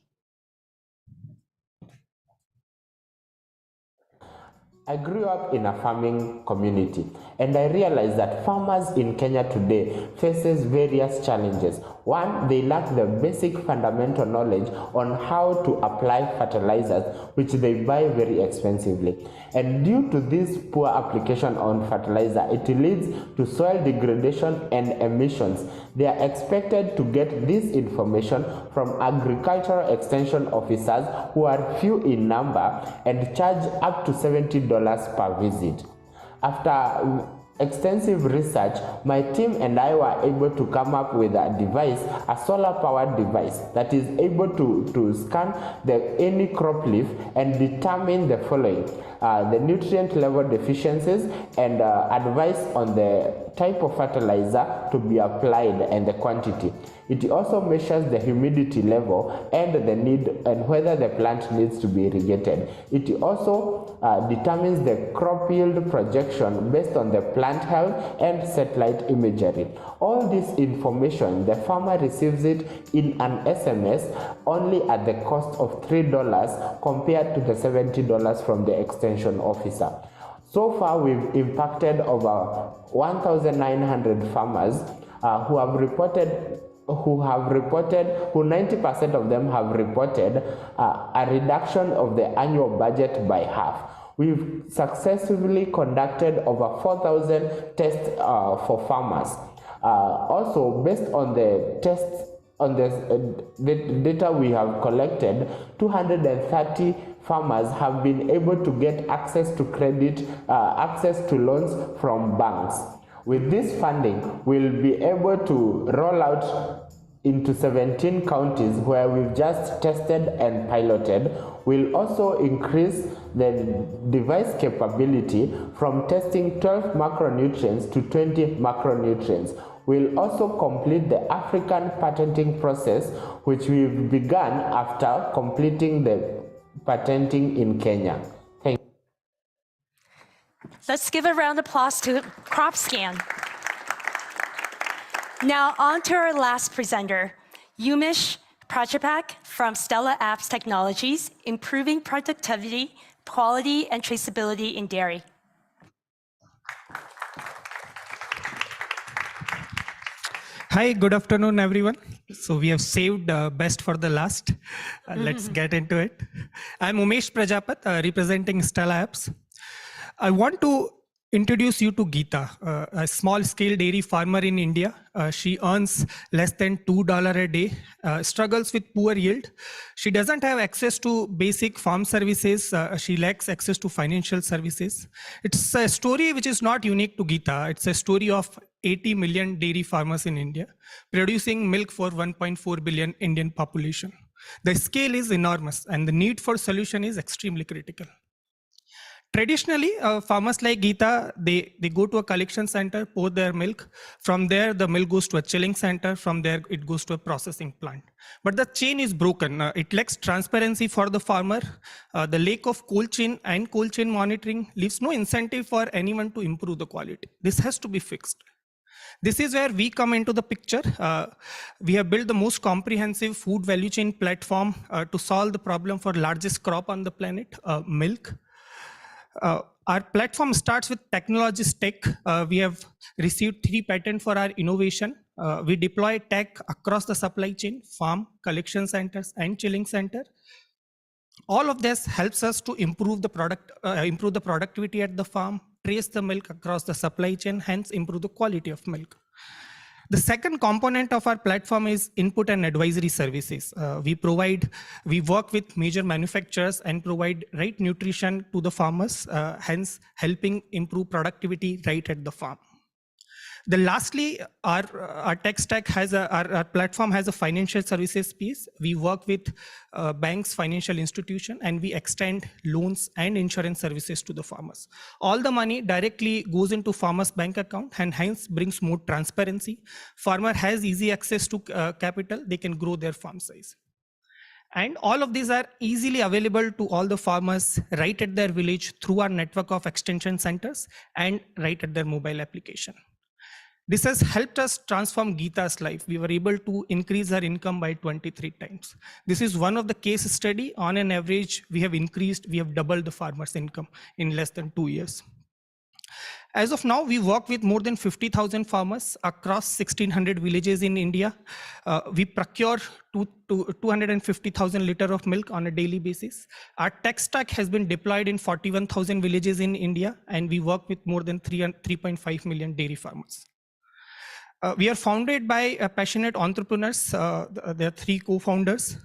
I grew up in a farming community, and I realized that farmers in Kenya today faces various challenges. One, they lack the basic fundamental knowledge on how to apply fertilizers, which they buy very expensively. And due to this poor application on fertilizer, it leads to soil degradation and emissions. They are expected to get this information from agricultural extension officers who are few in number and charge up to $70 per visit. After extensive research, my team and I were able to come up with a device, a solar-powered device that is able to scan any crop leaf and determine the following: the nutrient level deficiencies and advice on the type of fertilizer to be applied and the quantity. It also measures the humidity level and the need and whether the plant needs to be irrigated. It also determines the crop yield projection based on the plant health and satellite imagery. All this information, the farmer receives it in an SMS only at the cost of $3 compared to the $70 from the extension officer. So far, we've impacted over 1,900 farmers who 90% of them have reported a reduction of the annual budget by half. We've successfully conducted over 4,000 tests for farmers. Also, based on the tests, on the data we have collected, 230 farmers have been able to get access to credit, access to loans from banks. With this funding, we'll be able to roll out into 17 counties where we've just tested and piloted. We'll also increase the device capability from testing 12 macronutrients to 20 macronutrients. We'll also complete the African patenting process, which we've begun after completing the patenting in Kenya. Thank you. Let's give a round of applause to CropScan. Now on to our last presenter, Umesh Prajapak from Stella Apps Technologies, improving productivity, quality, and traceability in dairy. Hi, good afternoon, everyone. So we have saved best for the last. Let's get into it. I'm Umesh Prajapat, representing Stella Apps. I want to introduce you to Geeta, a small-scale dairy farmer in India. She earns less than $2 a day, struggles with poor yield. She doesn't have access to basic farm services. She lacks access to financial services. It's a story which is not unique to Geeta. It's a story of 80 million dairy farmers in India, producing milk for 1.4 billion Indian population. The scale is enormous, and the need for solution is extremely critical. Traditionally, farmers like Geeta, they go to a collection center, pour their milk. From there, the milk goes to a chilling center. From there, it goes to a processing plant. But the chain is broken. It lacks transparency for the farmer. The lack of cold chain and cold chain monitoring leaves no incentive for anyone to improve the quality. This has to be fixed. This is where we come into the picture. We have built the most comprehensive food value chain platform to solve the problem for largest crop on the planet, milk. Our platform starts with technology stack. We have received 3 patents for our innovation. We deploy tech across the supply chain, farm, collection centers, and chilling center. All of this helps us to improve the productivity at the farm, trace the milk across the supply chain, hence improve the quality of milk. The second component of our platform is input and advisory services. We work with major manufacturers and provide right nutrition to the farmers, hence helping improve productivity right at the farm. Lastly, our tech stack our platform has a financial services piece. We work with banks, financial institutions, and we extend loans and insurance services to the farmers. All the money directly goes into farmers' bank account and hence brings more transparency. Farmer has easy access to capital. They can grow their farm size. And all of these are easily available to all the farmers right at their village through our network of extension centers and right at their mobile application. This has helped us transform Geeta's life. We were able to increase her income by 23 times. This is one of the case study. On an average, we have doubled the farmer's income in less than 2 years. As of now, we work with more than 50,000 farmers across 1,600 villages in India. We procure 250,000 liters of milk on a daily basis. Our tech stack has been deployed in 41,000 villages in India, and we work with more than 3.5 million dairy farmers. We are founded by passionate entrepreneurs. There are 3 co-founders.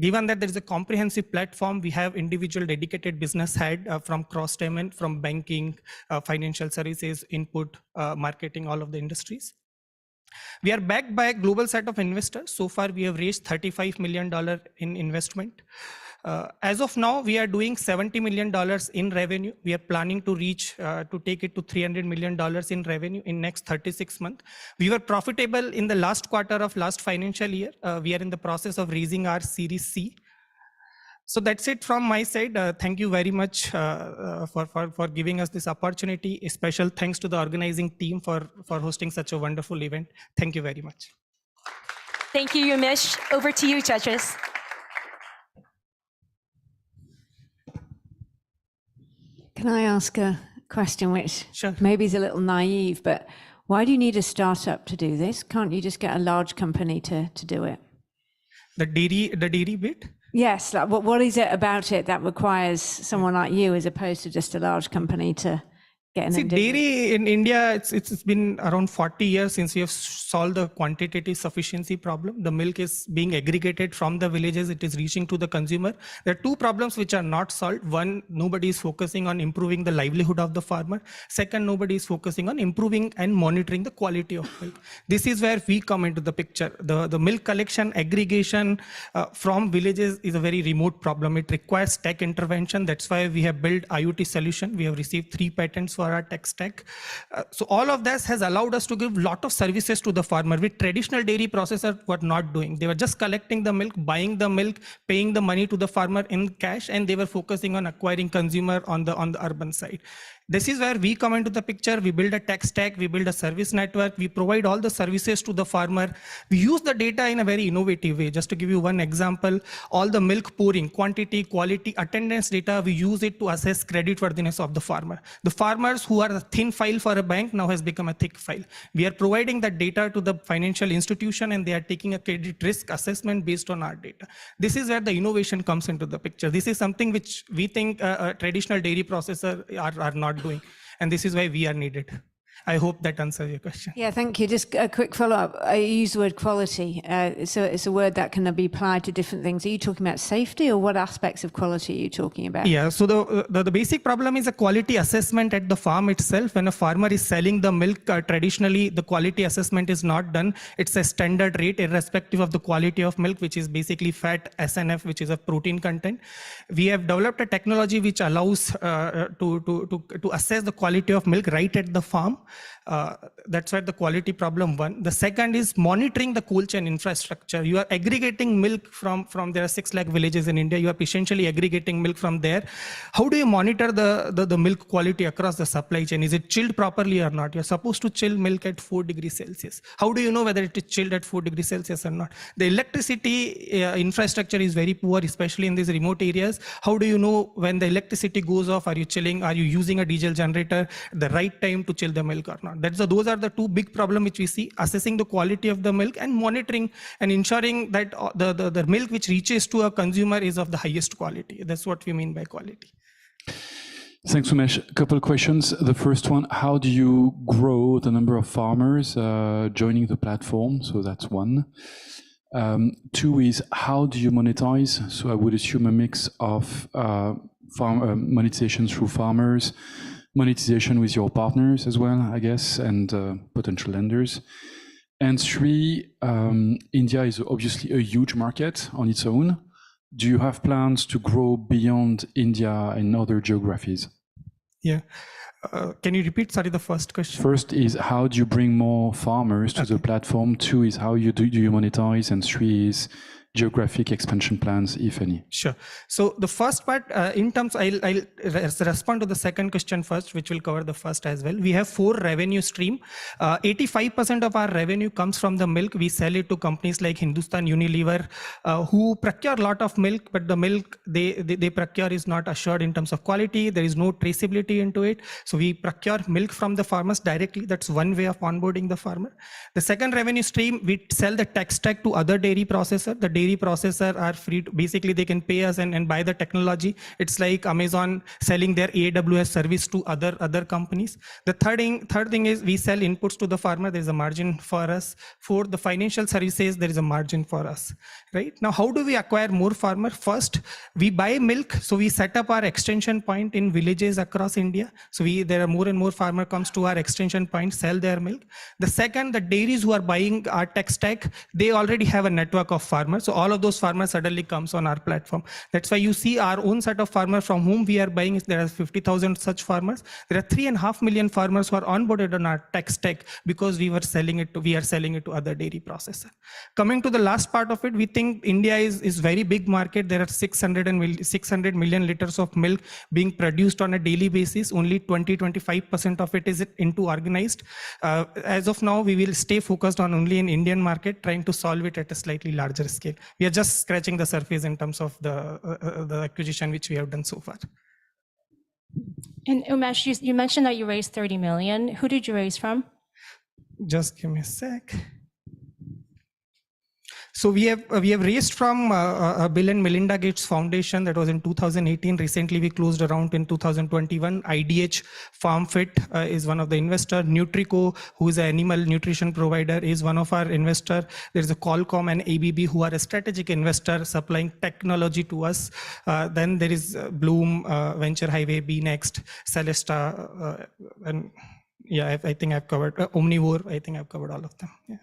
Given that there is a comprehensive platform, we have individual dedicated business head from cross-payment, from banking, financial services, input, marketing, all of the industries. We are backed by a global set of investors. So far, we have raised $35 million in investment. As of now, we are doing $70 million in revenue. We are planning to reach, to take it to $300 million in revenue in next 36 months. We were profitable in the last quarter of last financial year. We are in the process of raising our Series C. So that's it from my side. Thank you very much for giving us this opportunity. A special thanks to the organizing team for hosting such a wonderful event. Thank you very much. Thank you, Umesh. Over to you, judges. Can I ask a question which maybe is a little naive, but why do you need a startup to do this? Can't you just get a large company to do it? The dairy bit? Yes, like what is it about it that requires someone like you as opposed to just a large company to get in? See, dairy in India, it's been around 40 years since we have solved the quantitative sufficiency problem. The milk is being aggregated from the villages, it is reaching to the consumer. There are two problems which are not solved. One, nobody is focusing on improving the livelihood of the farmer. Second, nobody is focusing on improving and monitoring the quality of milk. This is where we come into the picture. The milk collection, aggregation from villages is a very remote problem. It requires tech intervention. That's why we have built IoT solution. We have received 3 patents for our tech stack. So all of this has allowed us to give a lot of services to the farmer, which traditional dairy processors were not doing. They were just collecting the milk, buying the milk, paying the money to the farmer in cash, and they were focusing on acquiring consumer on the urban side. This is where we come into the picture. We build a tech stack, we build a service network, we provide all the services to the farmer. We use the data in a very innovative way. Just to give you one example, all the milk pouring, quantity, quality, attendance data, we use it to assess creditworthiness of the farmer. The farmers who are a thin file for a bank now has become a thick file. We are providing that data to the financial institution and they are taking a credit risk assessment based on our data. This is where the innovation comes into the picture. This is something which we think a traditional dairy processor are not doing, and this is why we are needed. I hope that answers your question. Yeah, thank you. Just a quick follow-up. I use the word quality. So it's a word that can be applied to different things. Are you talking about safety, or what aspects of quality are you talking about? Yeah, so the basic problem is a quality assessment at the farm itself. When a farmer is selling the milk, traditionally the quality assessment is not done. It's a standard rate irrespective of the quality of milk, which is basically fat, SNF, which is a protein content. We have developed a technology which allows to assess the quality of milk right at the farm. That's where the quality problem one. The second is monitoring the cold chain infrastructure. You are aggregating milk from there are 6 lakh villages in India. You are essentially aggregating milk from there. How do you monitor the milk quality across the supply chain? Is it chilled properly or not? You're supposed to chill milk at 4 degrees Celsius. How do you know whether it is chilled at 4 degrees Celsius or not? The electricity infrastructure is very poor, especially in these remote areas. How do you know when the electricity goes off? Are you chilling? Are you using a diesel generator at the right time to chill the milk or not? Those are the 2 big problems which we see: assessing the quality of the milk and monitoring and ensuring that the milk which reaches to a consumer is of the highest quality. That's what we mean by quality. Thanks, Umesh. A couple of questions. The first one, how do you grow the number of farmers joining the platform? So that's one. 2 is, how do you monetize? So I would assume a mix of monetization through farmers, monetization with your partners as well, I guess, and potential lenders. And 3, India is obviously a huge market on its own. Do you have plans to grow beyond India and other geographies? Yeah. Can you repeat, sorry, the first question? First is, how do you bring more farmers to the platform? 2 is, how do you monetize? And 3 is, geographic expansion plans, if any? Sure. So the first part, in terms, I'll respond to the second question first, which will cover the first as well. We have 4 revenue stream. 85% of our revenue comes from the milk. We sell it to companies like Hindustan Unilever, who procure a lot of milk, but the milk they procure is not assured in terms of quality. There is no traceability into it. So we procure milk from the farmers directly. That's one way of onboarding the farmer. The second revenue stream, we sell the tech stack to other dairy processors. The dairy processor are free to, basically they can pay us and buy the technology. It's like Amazon selling their AWS service to other companies. The third thing is we sell inputs to the farmer. There's a margin for us. For the financial services, there is a margin for us. Right now, how do we acquire more farmer? First, we buy milk. So we set up our extension point in villages across India. So there are more and more farmer comes to our extension point, sell their milk. The second, the dairies who are buying our tech stack, they already have a network of farmers. So all of those farmers suddenly comes on our platform. That's why you see our own set of farmers from whom we are buying. There are 50,000 such farmers. There are 3.5 million farmers who are onboarded on our tech stack because we are selling it to other dairy processors. Coming to the last part of it, we think India is very big market. There are 600 million liters of milk being produced on a daily basis. Only 20-25% of it is into organized. As of now, we will stay focused on only in Indian market, trying to solve it at a slightly larger scale. We are just scratching the surface in terms of the acquisition which we have done so far. And Umesh, you mentioned that you raised 30 million. Who did you raise from? Just give me a sec. So we have raised from Bill and Melinda Gates Foundation. That was in 2018. Recently, we closed a round in 2021. IDH FarmFit is one of the investors. Nutrico, who is an animal nutrition provider, is one of our investors. There is a Qualcomm and ABB, who are a strategic investor supplying technology to us. Then there is Bloom, Venture Highway, BNext, Celesta, and yeah, I think I've covered Omnivore. I think I've covered all of them. Yeah.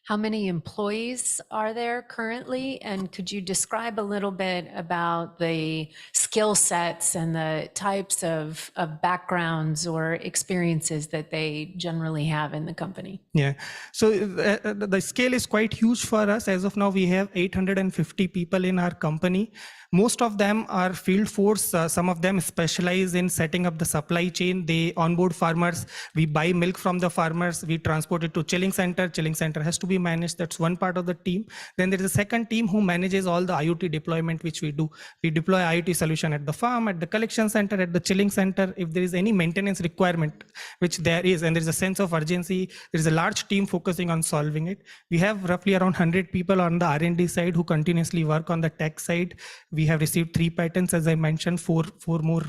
How many employees are there currently? And could you describe a little bit about the skill sets and the types of backgrounds or experiences that they generally have in the company? Yeah, so the scale is quite huge for us. As of now, we have 850 people in our company. Most of them are field force. Some of them specialize in setting up the supply chain. They onboard farmers. We buy milk from the farmers. We transport it to chilling center. Chilling center has to be managed. That's one part of the team. Then there is a second team who manages all the IoT deployment, which we do. We deploy IoT solution at the farm, at the collection center, at the chilling center. If there is any maintenance requirement, which there is, and there is a sense of urgency, there is a large team focusing on solving it. We have roughly around 100 people on the R&D side who continuously work on the tech side. We have received 3 patents, as I mentioned, four more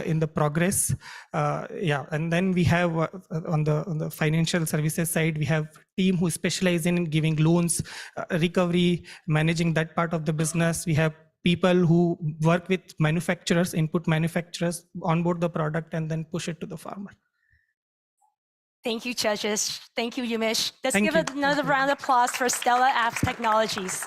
in the progress. Yeah, and then we have on the financial services side, we have team who specialize in giving loans, recovery, managing that part of the business. We have people who work with manufacturers, input manufacturers, onboard the product, and then push it to the farmer. Thank you, judges. Thank you, Umesh. Let's give another round of applause for Stella Apps Technologies.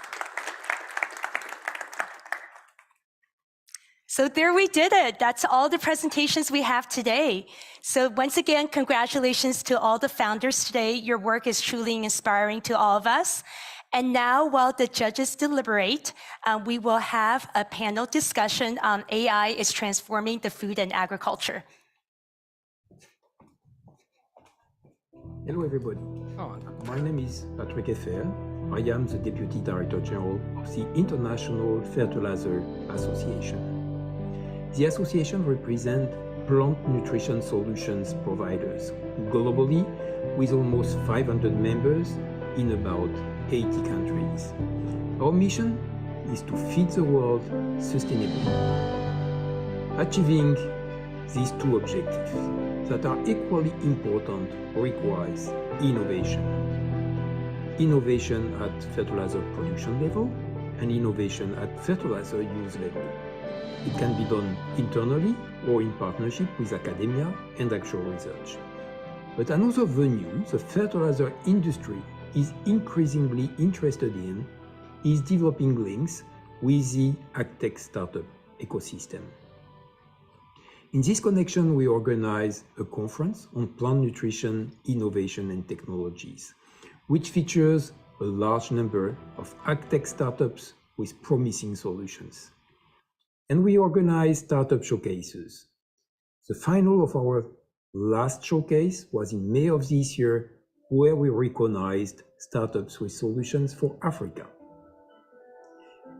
So there we did it. That's all the presentations we have today. So once again, congratulations to all the founders today. Your work is truly inspiring to all of us. And now, while the judges deliberate, we will have a panel discussion on AI is transforming the food and agriculture. Hello, everybody. My name is Patrick Effer. I am the Deputy Director General of the International Fertilizer Association. The association represents plant nutrition solutions providers globally, with almost 500 members in about 80 countries. Our mission is to feed the world sustainably. Achieving these 2 objectives that are equally important requires innovation. Innovation at fertilizer production level and innovation at fertilizer use level. It can be done internally or in partnership with academia and actual research. But another venue the fertilizer industry is increasingly interested in is developing links with the agtech startup ecosystem. In this connection, we organize a conference on plant nutrition, innovation, and technologies, which features a large number of agtech startups with promising solutions. And we organize startup showcases. The final of our last showcase was in May of this year, where we recognized startups with solutions for Africa.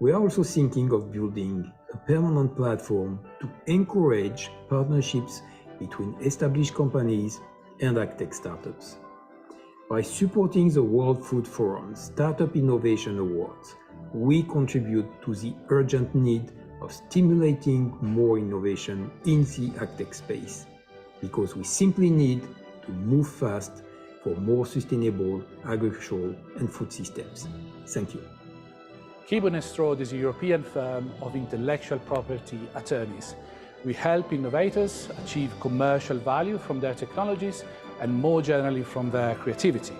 We are also thinking of building a permanent platform to encourage partnerships between established companies and agtech startups. By supporting the World Food Forum's Startup Innovation Awards, we contribute to the urgent need of stimulating more innovation in the agtech space, because we simply need to move fast for more sustainable agricultural and food systems. Thank you. Gibbon & Strode is a European firm of intellectual property attorneys. We help innovators achieve commercial value from their technologies and more generally from their creativity.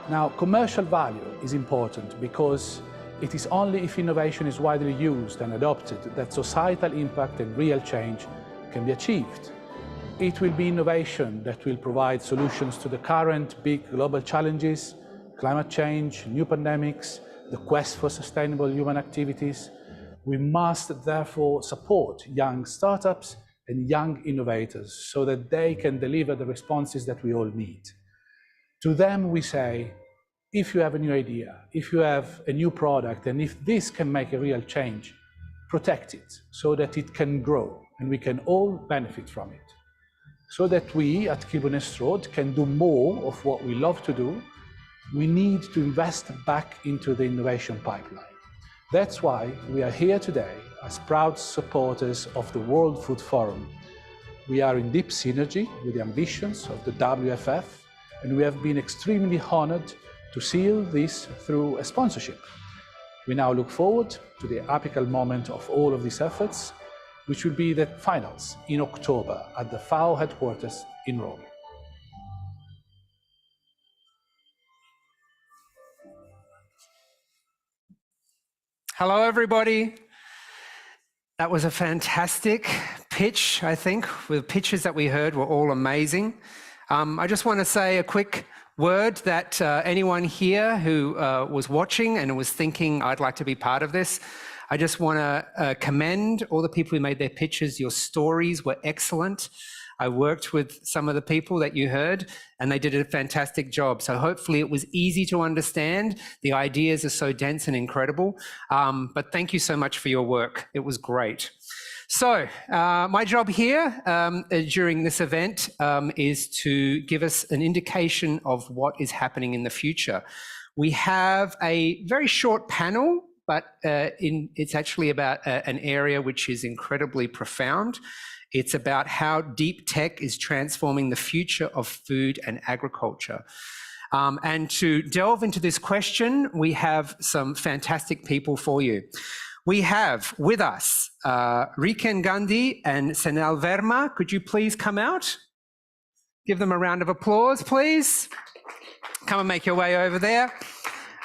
Now, commercial value is important because It is only if innovation is widely used and adopted that societal impact and real change can be achieved. It will be innovation that will provide solutions to the current big global challenges, climate change, new pandemics, the quest for sustainable human activities. We must therefore support young startups and young innovators so that they can deliver the responses that we all need. To them we say, if you have a new idea, if you have a new product, and if this can make a real change, protect it so that it can grow and we can all benefit from it. So that we at Kilbonestrode can do more of what we love to do, we need to invest back into the innovation pipeline. That's why we are here today as proud supporters of the World Food Forum. We are in deep synergy with the ambitions of the WFF, and we have been extremely honored to seal this through a sponsorship. We now look forward to the apical moment of all of these efforts, which will be the finals in October at the FAO headquarters in Rome. Hello, everybody. That was a fantastic pitch, I think. The pitches that we heard were all amazing. I just want to say a quick word that anyone here who was watching and was thinking, I'd like to be part of this, I just want to commend all the people who made their pitches. Your stories were excellent. I worked with some of the people that you heard, and they did a fantastic job. So hopefully it was easy to understand. The ideas are so dense and incredible. But thank you so much for your work. It was great. So my job here during this event is to give us an indication of what is happening in the future. We have a very short panel, but it's actually about an area which is incredibly profound. It's about how deep tech is transforming the future of food and agriculture. And to delve into this question, we have some fantastic people for you. We have with us Riken Gandhi and Senal Verma. Could you please come out? Give them a round of applause, please. Come and make your way over there.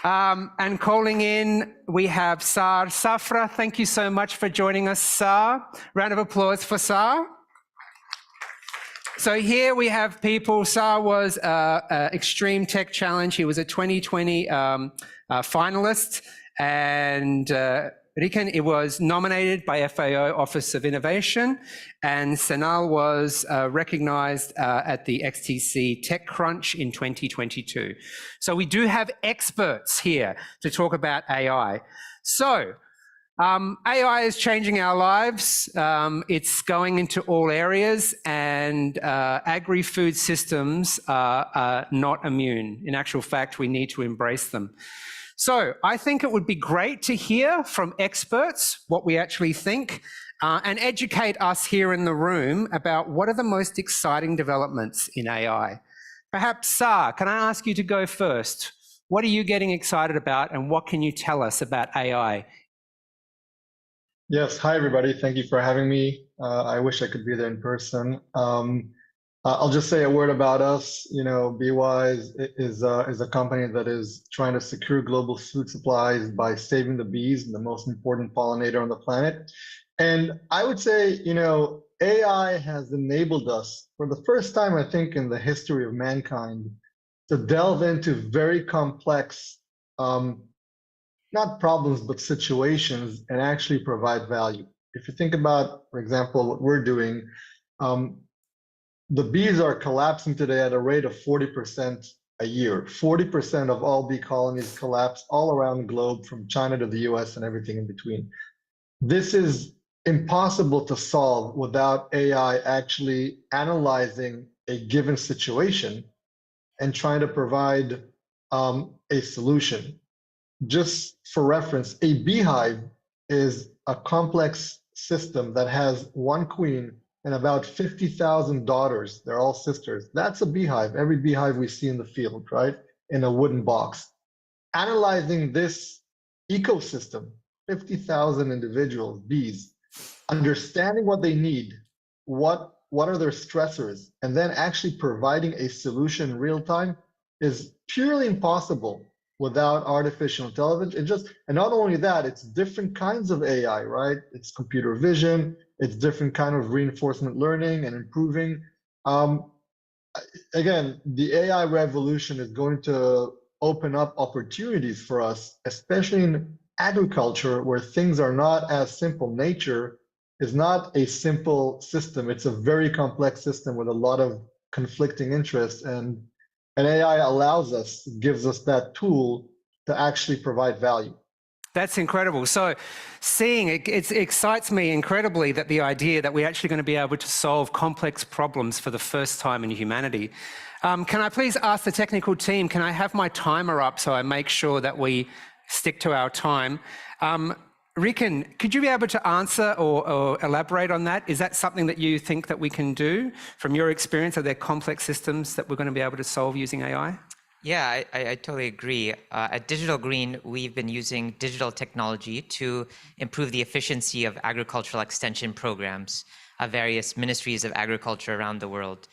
And calling in, we have Sar Safra. Thank you so much for joining us, Sar. Round of applause for Sar. So here we have people. Sar was Extreme Tech Challenge. He was a 2020 finalist, and Riken, it was nominated by FAO Office of Innovation, and Senal was recognized at the XTC TechCrunch in 2022. So we do have experts here to talk about AI. So AI is changing our lives. It's going into all areas, and agri-food systems are not immune. In actual fact, we need to embrace them. So I think it would be great to hear from experts what we actually think and educate us here in the room about what are the most exciting developments in AI. Perhaps, Sar, can I ask you to go first? What are you getting excited about, and what can you tell us about AI? Yes, hi everybody. Thank you for having me. I wish I could be there in person. I'll just say a word about us. You know, BeWise is a company that is trying to secure global food supplies by saving the bees, the most important pollinator on the planet. And I would say, you know, AI has enabled us for the first time, I think, in the history of mankind, to delve into very complex, not problems, but situations, and actually provide value. If you think about, for example, what we're doing, the bees are collapsing today at a rate of 40% a year. 40% of all bee colonies collapse all around the globe, from China to the US and everything in between. This is impossible to solve without AI actually analyzing a given situation and trying to provide a solution. Just for reference, a beehive is a complex system that has one queen and about 50,000 daughters. They're all sisters. That's a beehive. Every beehive we see in the field, right? In a wooden box. Analyzing this ecosystem, 50,000 individuals, bees, understanding what they need, what are their stressors, and then actually providing a solution in real time is purely impossible without artificial intelligence. And not only that, it's different kinds of AI, right? It's computer vision, it's different kind of reinforcement learning and improving. Again, the AI revolution is going to open up opportunities for us, especially in agriculture, where things are not as simple. Nature is not a simple system. It's a very complex system with a lot of conflicting interests, and AI allows us, gives us that tool to actually provide value. That's incredible. So seeing it excites me incredibly that the idea that we're actually going to be able to solve complex problems for the first time in humanity. Can I please ask the technical team, can I have my timer up so I make sure that we stick to our time? Rikin, could you be able to answer or elaborate on that? Is that something that you think that we can do from your experience? Are there complex systems that we're going to be able to solve using AI? Yeah, I totally agree. At Digital Green, we've been using digital technology to improve the efficiency of agricultural extension programs of various ministries of agriculture around the world.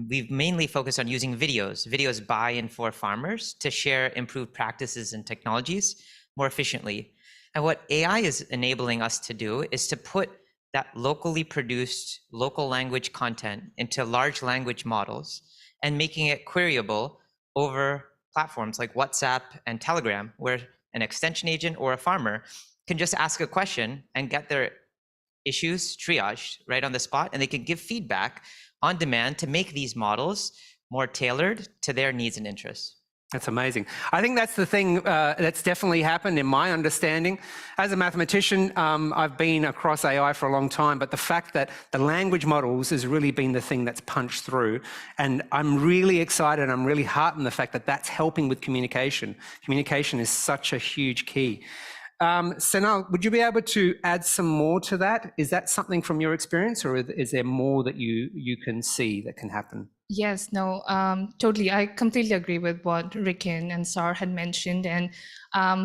We've mainly focused on using videos by and for farmers to share improved practices and technologies more efficiently. And what AI is enabling us to do is to put that locally produced local language content into large language models and making it queryable over platforms like WhatsApp and Telegram, where an extension agent or a farmer can just ask a question and get their issues triaged right on the spot, and they can give feedback on demand to make these models more tailored to their needs and interests. That's amazing. I think that's the thing that's definitely happened in my understanding. As a mathematician, I've been across AI for a long time, but the fact that the language models has really been the thing that's punched through. And I'm really excited, I'm really heartened the fact that that's helping with communication. Communication is such a huge key. Sanal, would you be able to add some more to that? Is that something from your experience, or is there more that you can see that can happen? Yes, no, totally. I completely agree with what Rikin and Sar had mentioned. And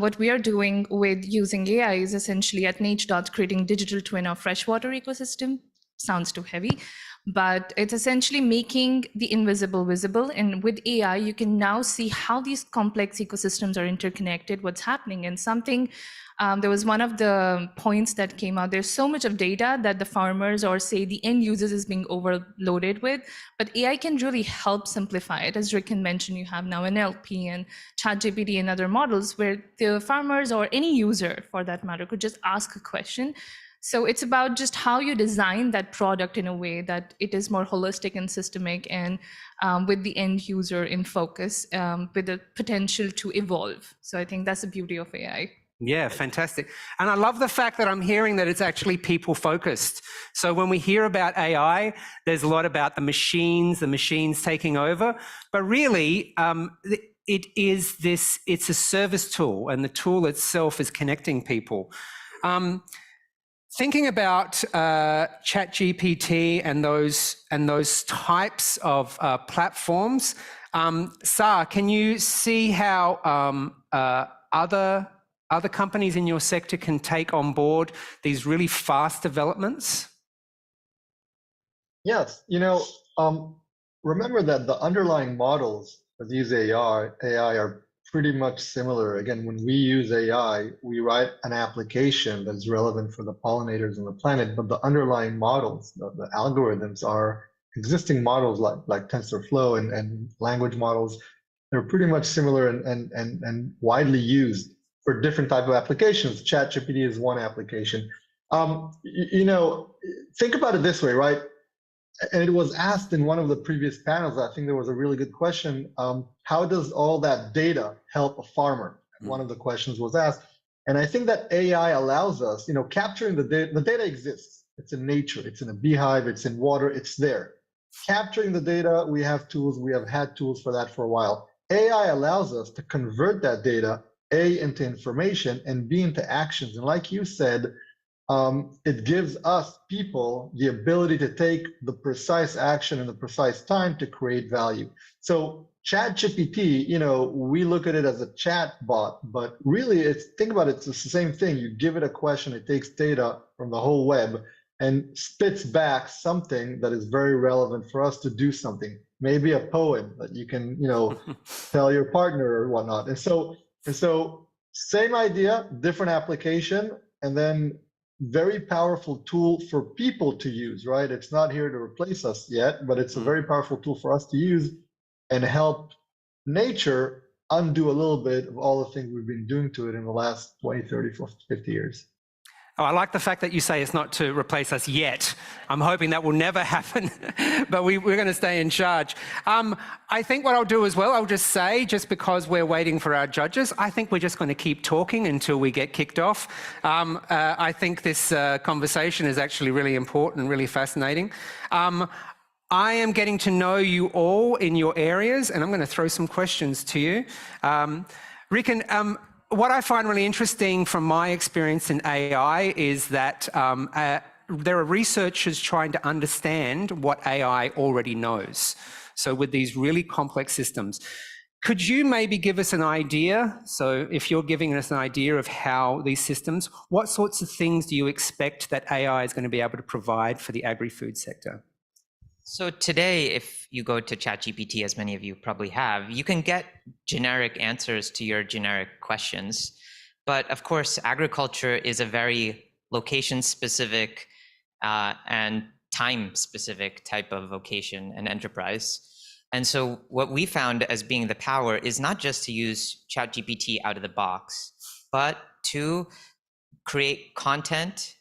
what we are doing with using AI is essentially at NH. Creating digital twin of freshwater ecosystem. Sounds too heavy, but it's essentially making the invisible visible. And with AI, you can now see how these complex ecosystems are interconnected, what's happening. And something, there was one of the points that came out, there's so much of data that the farmers or say the end users is being overloaded with, but AI can really help simplify it. As Rikin mentioned, you have now NLP and ChatGPT and other models where the farmers or any user for that matter could just ask a question. So it's about just how you design that product in a way that it is more holistic and systemic and with the end user in focus, with the potential to evolve. So I think that's the beauty of AI. Yeah, fantastic. And I love the fact that I'm hearing that it's actually people focused. So when we hear about AI, there's a lot about the machines taking over, but really it's a service tool, and the tool itself is connecting people. Thinking about ChatGPT and those types of platforms, Sar, can you see how other companies in your sector can take on board these really fast developments? Yes, remember that the underlying models of these AI are pretty much similar. Again, when we use AI, we write an application that's relevant for the pollinators on the planet, but the underlying models, the algorithms are existing models like TensorFlow and language models. They're pretty much similar and widely used for different type of applications. ChatGPT is one application. Think about it this way, right? And it was asked in one of the previous panels, I think there was a really good question, how does all that data help a farmer? One of the questions was asked. And I think that AI allows us, capturing the data exists. It's in nature, it's in a beehive, it's in water, it's there. Capturing the data, we have tools, we have had tools for that for a while. AI allows us to convert that data, A, into information, and B, into actions. And like you said, it gives us people the ability to take the precise action in the precise time to create value. So ChatGPT, we look at it as a chat bot, but really think about it, it's the same thing. You give it a question, it takes data from the whole web and spits back something that is very relevant for us to do something. Maybe a poem that you can, tell your partner or whatnot. And so And so same idea, different application, and then very powerful tool for people to use, right? It's not here to replace us yet, but it's a very powerful tool for us to use and help nature undo a little bit of all the things we've been doing to it in the last 20, 30, 50 years. Oh, I like the fact that you say it's not to replace us yet. I'm hoping that will never happen, but we're going to stay in charge. I think what I'll do as well, I'll just say, just because we're waiting for our judges, I think we're just going to keep talking until we get kicked off. I think this conversation is actually really important, really fascinating. I am getting to know you all in your areas, and I'm going to throw some questions to you. Rikin, what I find really interesting from my experience in AI is that there are researchers trying to understand what AI already knows. So with these really complex systems, could you maybe give us an idea? So if you're giving us an idea of how these systems, what sorts of things do you expect that AI is going to be able to provide for the agri-food sector? So today, if you go to ChatGPT, as many of you probably have, you can get generic answers to your generic questions. But of course, agriculture is a very location-specific and time-specific type of vocation and enterprise. And so what we found as being the power is not just to use ChatGPT out of the box, but to create content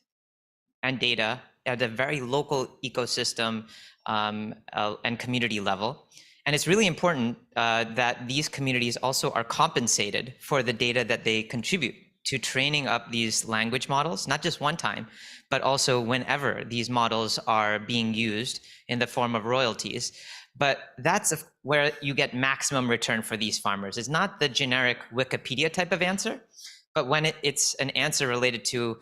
and data at a very local ecosystem and community level. And it's really important that these communities also are compensated for the data that they contribute to training up these language models, not just one time, but also whenever these models are being used in the form of royalties. But that's where you get maximum return for these farmers. It's not the generic Wikipedia type of answer, but when it's an answer related to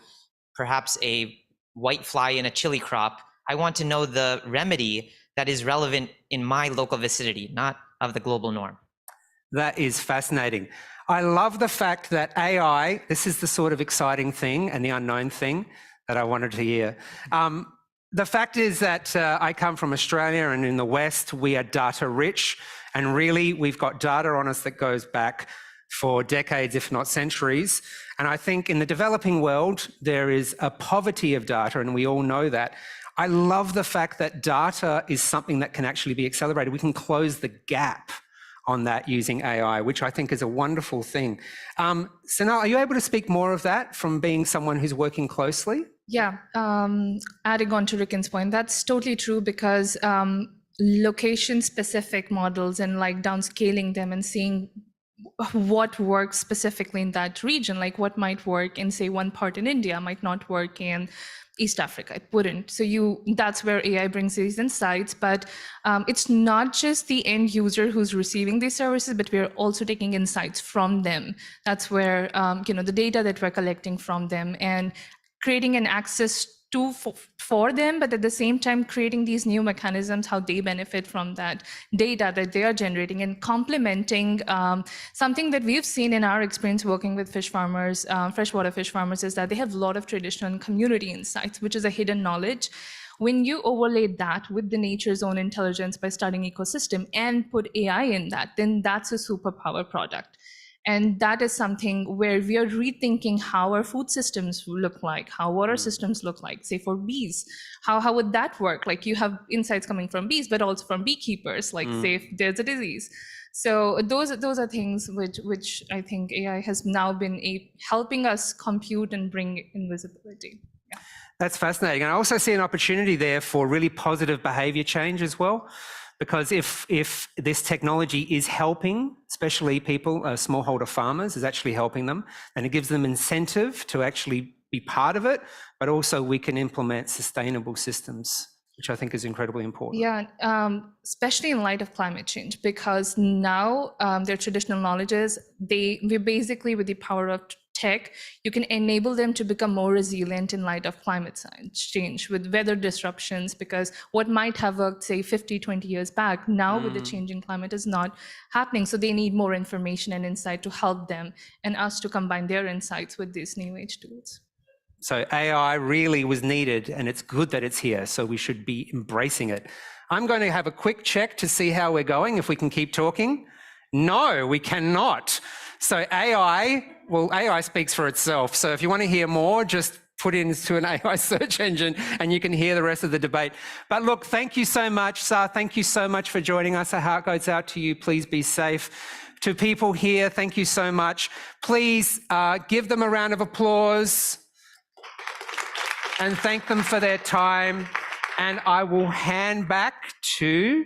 perhaps a white fly in a chili crop, I want to know the remedy that is relevant in my local vicinity, not of the global norm. That is fascinating. I love the fact that AI, this is the sort of exciting thing and the unknown thing that I wanted to hear. The fact is that I come from Australia, and in the West, we are data rich. And really, we've got data on us that goes back for decades, if not centuries. And I think in the developing world, there is a poverty of data, and we all know that. I love the fact that data is something that can actually be accelerated. We can close the gap on that using AI, which I think is a wonderful thing. Sanal, are you able to speak more of that from being someone who's working closely? Yeah, adding on to Rikin's point, that's totally true, because location-specific models and like downscaling them and seeing what works specifically in that region, like what might work in, say, one part in India might not work in East Africa. It wouldn't. So that's where AI brings these insights. But it's not just the end user who's receiving these services, but we're also taking insights from them. That's where the data that we're collecting from them and creating an access to for them, but at the same time creating these new mechanisms, how they benefit from that data that they are generating, and complementing something that we've seen in our experience working with fish farmers, freshwater fish farmers, is that they have a lot of traditional and community insights, which is a hidden knowledge. When you overlay that with the nature's own intelligence by studying ecosystem and put AI in that, then that's a superpower product. And that is something where we are rethinking how our food systems look like, how water systems look like, say for bees. How would that work? Like you have insights coming from bees, but also from beekeepers, like say if there's a disease. So those are things which I think AI has now been helping us compute and bring invisibility. Yeah. That's fascinating. And I also see an opportunity there for really positive behavior change as well. Because if this technology is helping, especially people, smallholder farmers, is actually helping them, and it gives them incentive to actually be part of it, but also we can implement sustainable systems, which I think is incredibly important. Yeah, especially in light of climate change, because now their traditional knowledges, we basically, with the power of tech, you can enable them to become more resilient in light of climate change with weather disruptions, because what might have worked, say, 50, 20 years back, now with the changing climate is not happening. So they need more information and insight to help them and us to combine their insights with these new age tools. So AI really was needed, and it's good that it's here. So we should be embracing it. I'm going to have a quick check to see how we're going, if we can keep talking. No, we cannot. So AI speaks for itself. So if you want to hear more, just put into an AI search engine and you can hear the rest of the debate. But look, thank you so much, Sar. Thank you so much for joining us. Our heart goes out to you. Please be safe. To people here, thank you so much. Please give them a round of applause and thank them for their time. And I will hand back to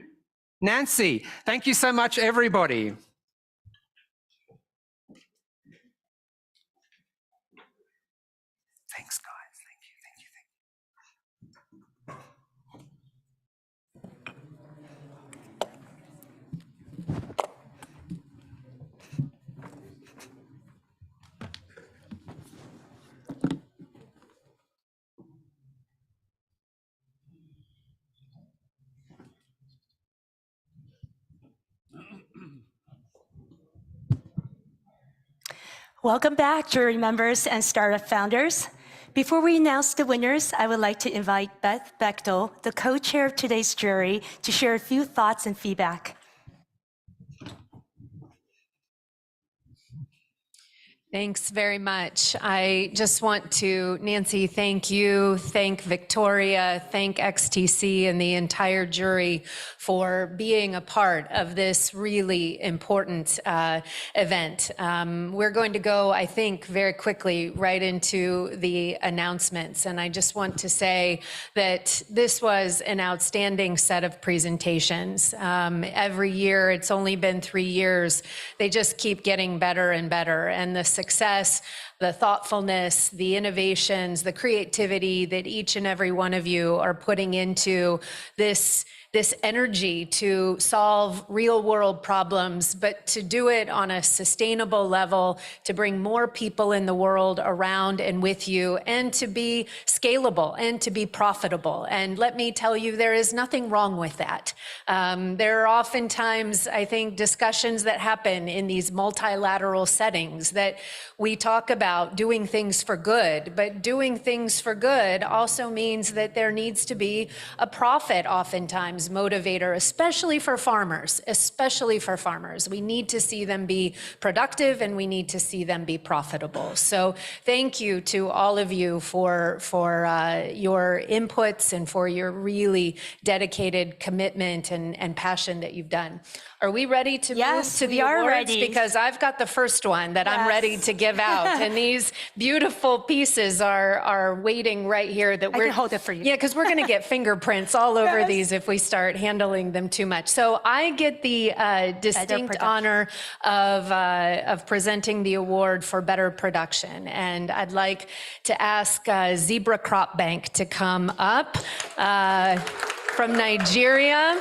Nancy. Thank you so much, everybody. Thanks, guys. Welcome back, jury members and startup founders. Before we announce the winners, I would like to invite Beth Bechtel, the co-chair of today's jury, to share a few thoughts and feedback. Thanks very much. I just want to, Nancy, thank you, thank Victoria, thank XTC and the entire jury for being a part of this really important event. We're going to go, I think, very quickly right into the announcements. And I just want to say that this was an outstanding set of presentations. Every year, it's only been 3 years, they just keep getting better and better. And the success, the thoughtfulness, the innovations, the creativity that each and every one of you are putting into this energy to solve real world problems, but to do it on a sustainable level, to bring more people in the world around and with you, and to be scalable and to be profitable. And let me tell you, there is nothing wrong with that. There are oftentimes, I think, discussions that happen in these multilateral settings that we talk about doing things for good, but doing things for good also means that there needs to be a profit oftentimes motivator, especially for farmers, We need to see them be productive and we need to see them be profitable. So thank you to all of you for your inputs and for your really dedicated commitment and passion that you've done. Are we ready to move to the awards? Ready. Because I've got the first one that I'm ready to give out. And these beautiful pieces are waiting right here that we're— I can hold it for you. Yeah, because we're going to get fingerprints all over these if we start handling them too much. So I get the distinct honor of presenting the award for better production. And I'd like to ask Zebra Crop Bank to come up from Nigeria.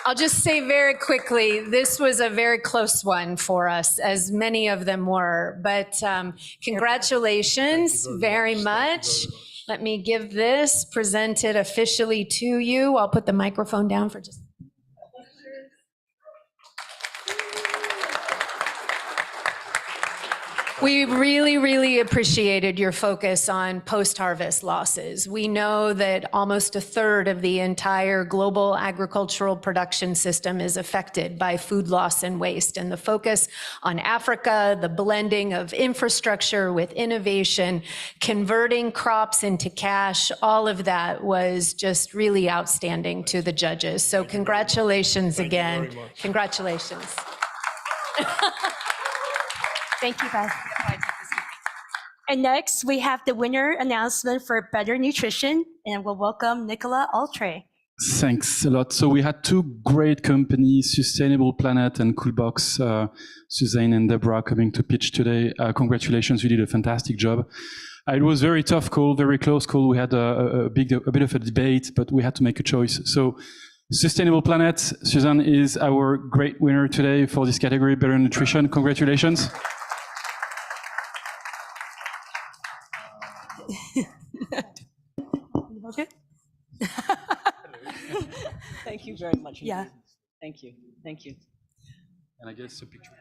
I'll just say very quickly, this was a very close one for us, as many of them were, but congratulations very much. Let me give this, present it officially to you. I'll put the microphone down for just— We really, really appreciated your focus on post-harvest losses. We know that almost a third of the entire global agricultural production system is affected by food loss and waste. And the focus on Africa, the blending of infrastructure with innovation, converting crops into cash, all of that was just really outstanding to the judges. So congratulations again. Congratulations. Thank you, Beth. And next, we have the winner announcement for Better Nutrition, and we'll welcome Nicolas Altre. Thanks a lot. So we had two great companies, Sustainable Planet and Coolbox, Suzanne and Deborah coming to pitch today. Congratulations, you did a fantastic job. It was a very tough call, very close call. We had a bit of a debate, but we had to make a choice. So Sustainable Planet, Suzanne is our great winner today for this category, Better Nutrition. Congratulations. Okay. Thank you very much. Yeah. Thank you. Thank you. And I guess a picture.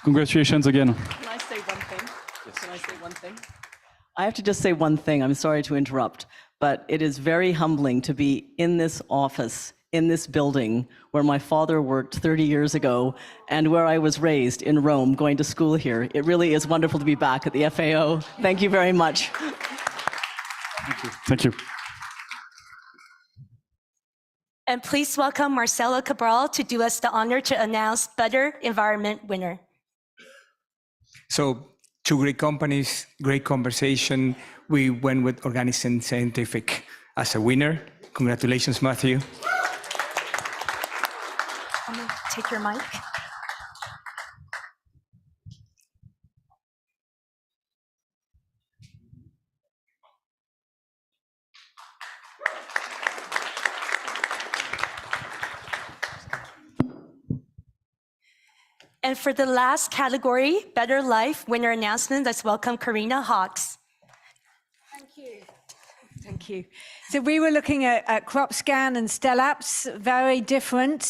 Congratulations again. Can I say one thing? Yes. Can I say one thing? I have to just say one thing. I'm sorry to interrupt, but it is very humbling to be in this office in this building where my father worked 30 years ago and where I was raised in Rome, going to school here. It really is wonderful to be back at the FAO. Thank you very much. Thank you. Thank you. And please welcome Marcelo Cabral to do us the honor to announce Better Environment winner. So, two great companies, great conversation. We went with Organic and Scientific as a winner. Congratulations, Matthew. I'm gonna take your mic. And for the last category, Better Life winner announcement, let's welcome Karina Hawks. Thank you. Thank you. So we were looking at CropScan and Stellapps, very different,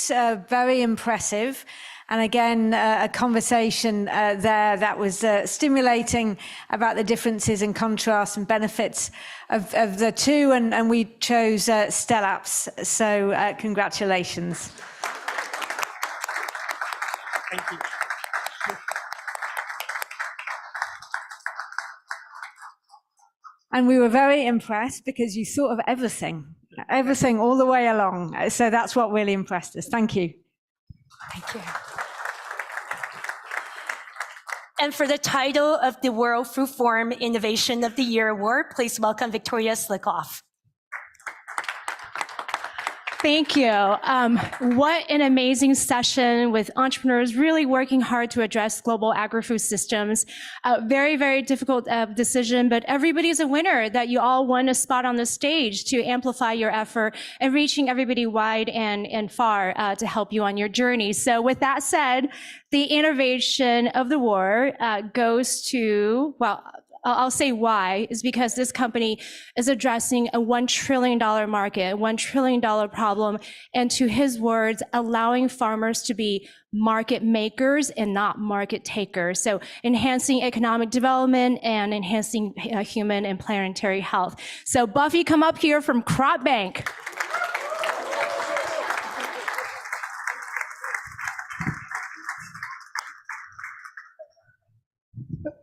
very impressive. And again, a conversation there that was stimulating about the differences and contrasts and benefits of the two. And we chose Stellapps. So congratulations. Thank you. And we were very impressed because you thought of everything all the way along. So that's what really impressed us. Thank you. Thank you. And for the title of the World Food Forum Innovation of the Year Award, please welcome Victoria Slickoff. Thank you. What an amazing session with entrepreneurs really working hard to address global agri-food systems. Very, very difficult decision, but everybody's a winner that you all won a spot on the stage to amplify your effort and reaching everybody wide and far to help you on your journey. So with that said, the innovation of the war goes to, well, I'll say why, is because this company is addressing a $1 trillion market, $1 trillion problem, and to his words, allowing farmers to be market makers and not market takers. So enhancing economic development and enhancing human and planetary health. So Buffy, come up here from Crop Bank.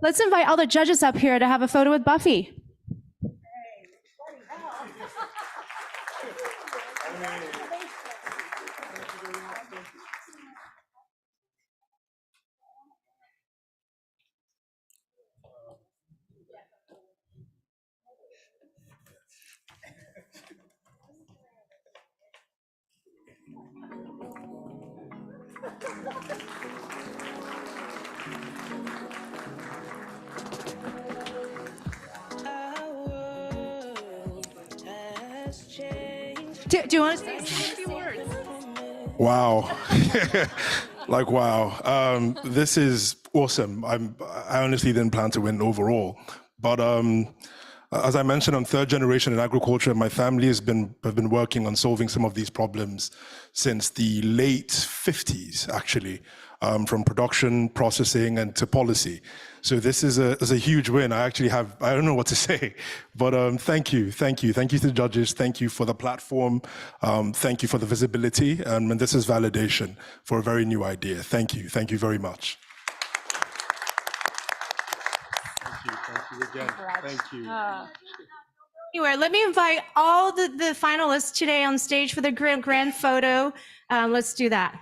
Let's invite all the judges up here to have a photo with Buffy. Do you want to say a few words? Wow. Like, wow. This is awesome. I honestly didn't plan to win overall. But as I mentioned, I'm third generation in agriculture. My family have been working on solving some of these problems since the late 50s, actually, from production, processing, and to policy. So this is a huge win. I don't know what to say, but thank you to the judges. Thank you for the platform. Thank you for the visibility. And this is validation for a very new idea. Thank you very much. Thank you again. Thank you. Anyway, let me invite all the finalists today on stage for the grand photo. Let's do that.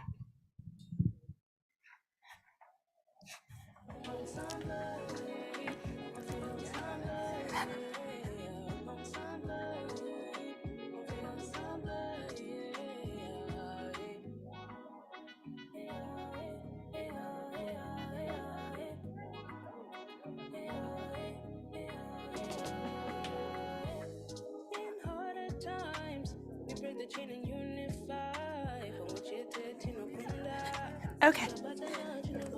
Okay.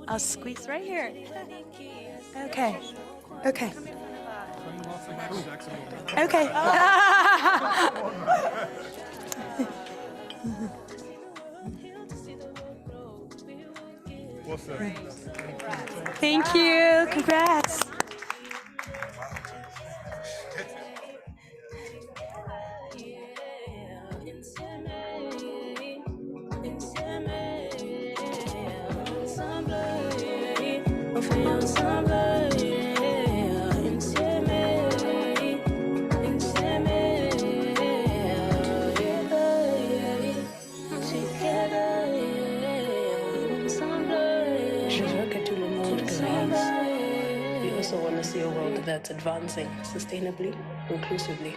I'll squeeze right here. Okay. Okay. Okay. Thank you. Congrats. also want to see a world that's advancing sustainably, inclusively.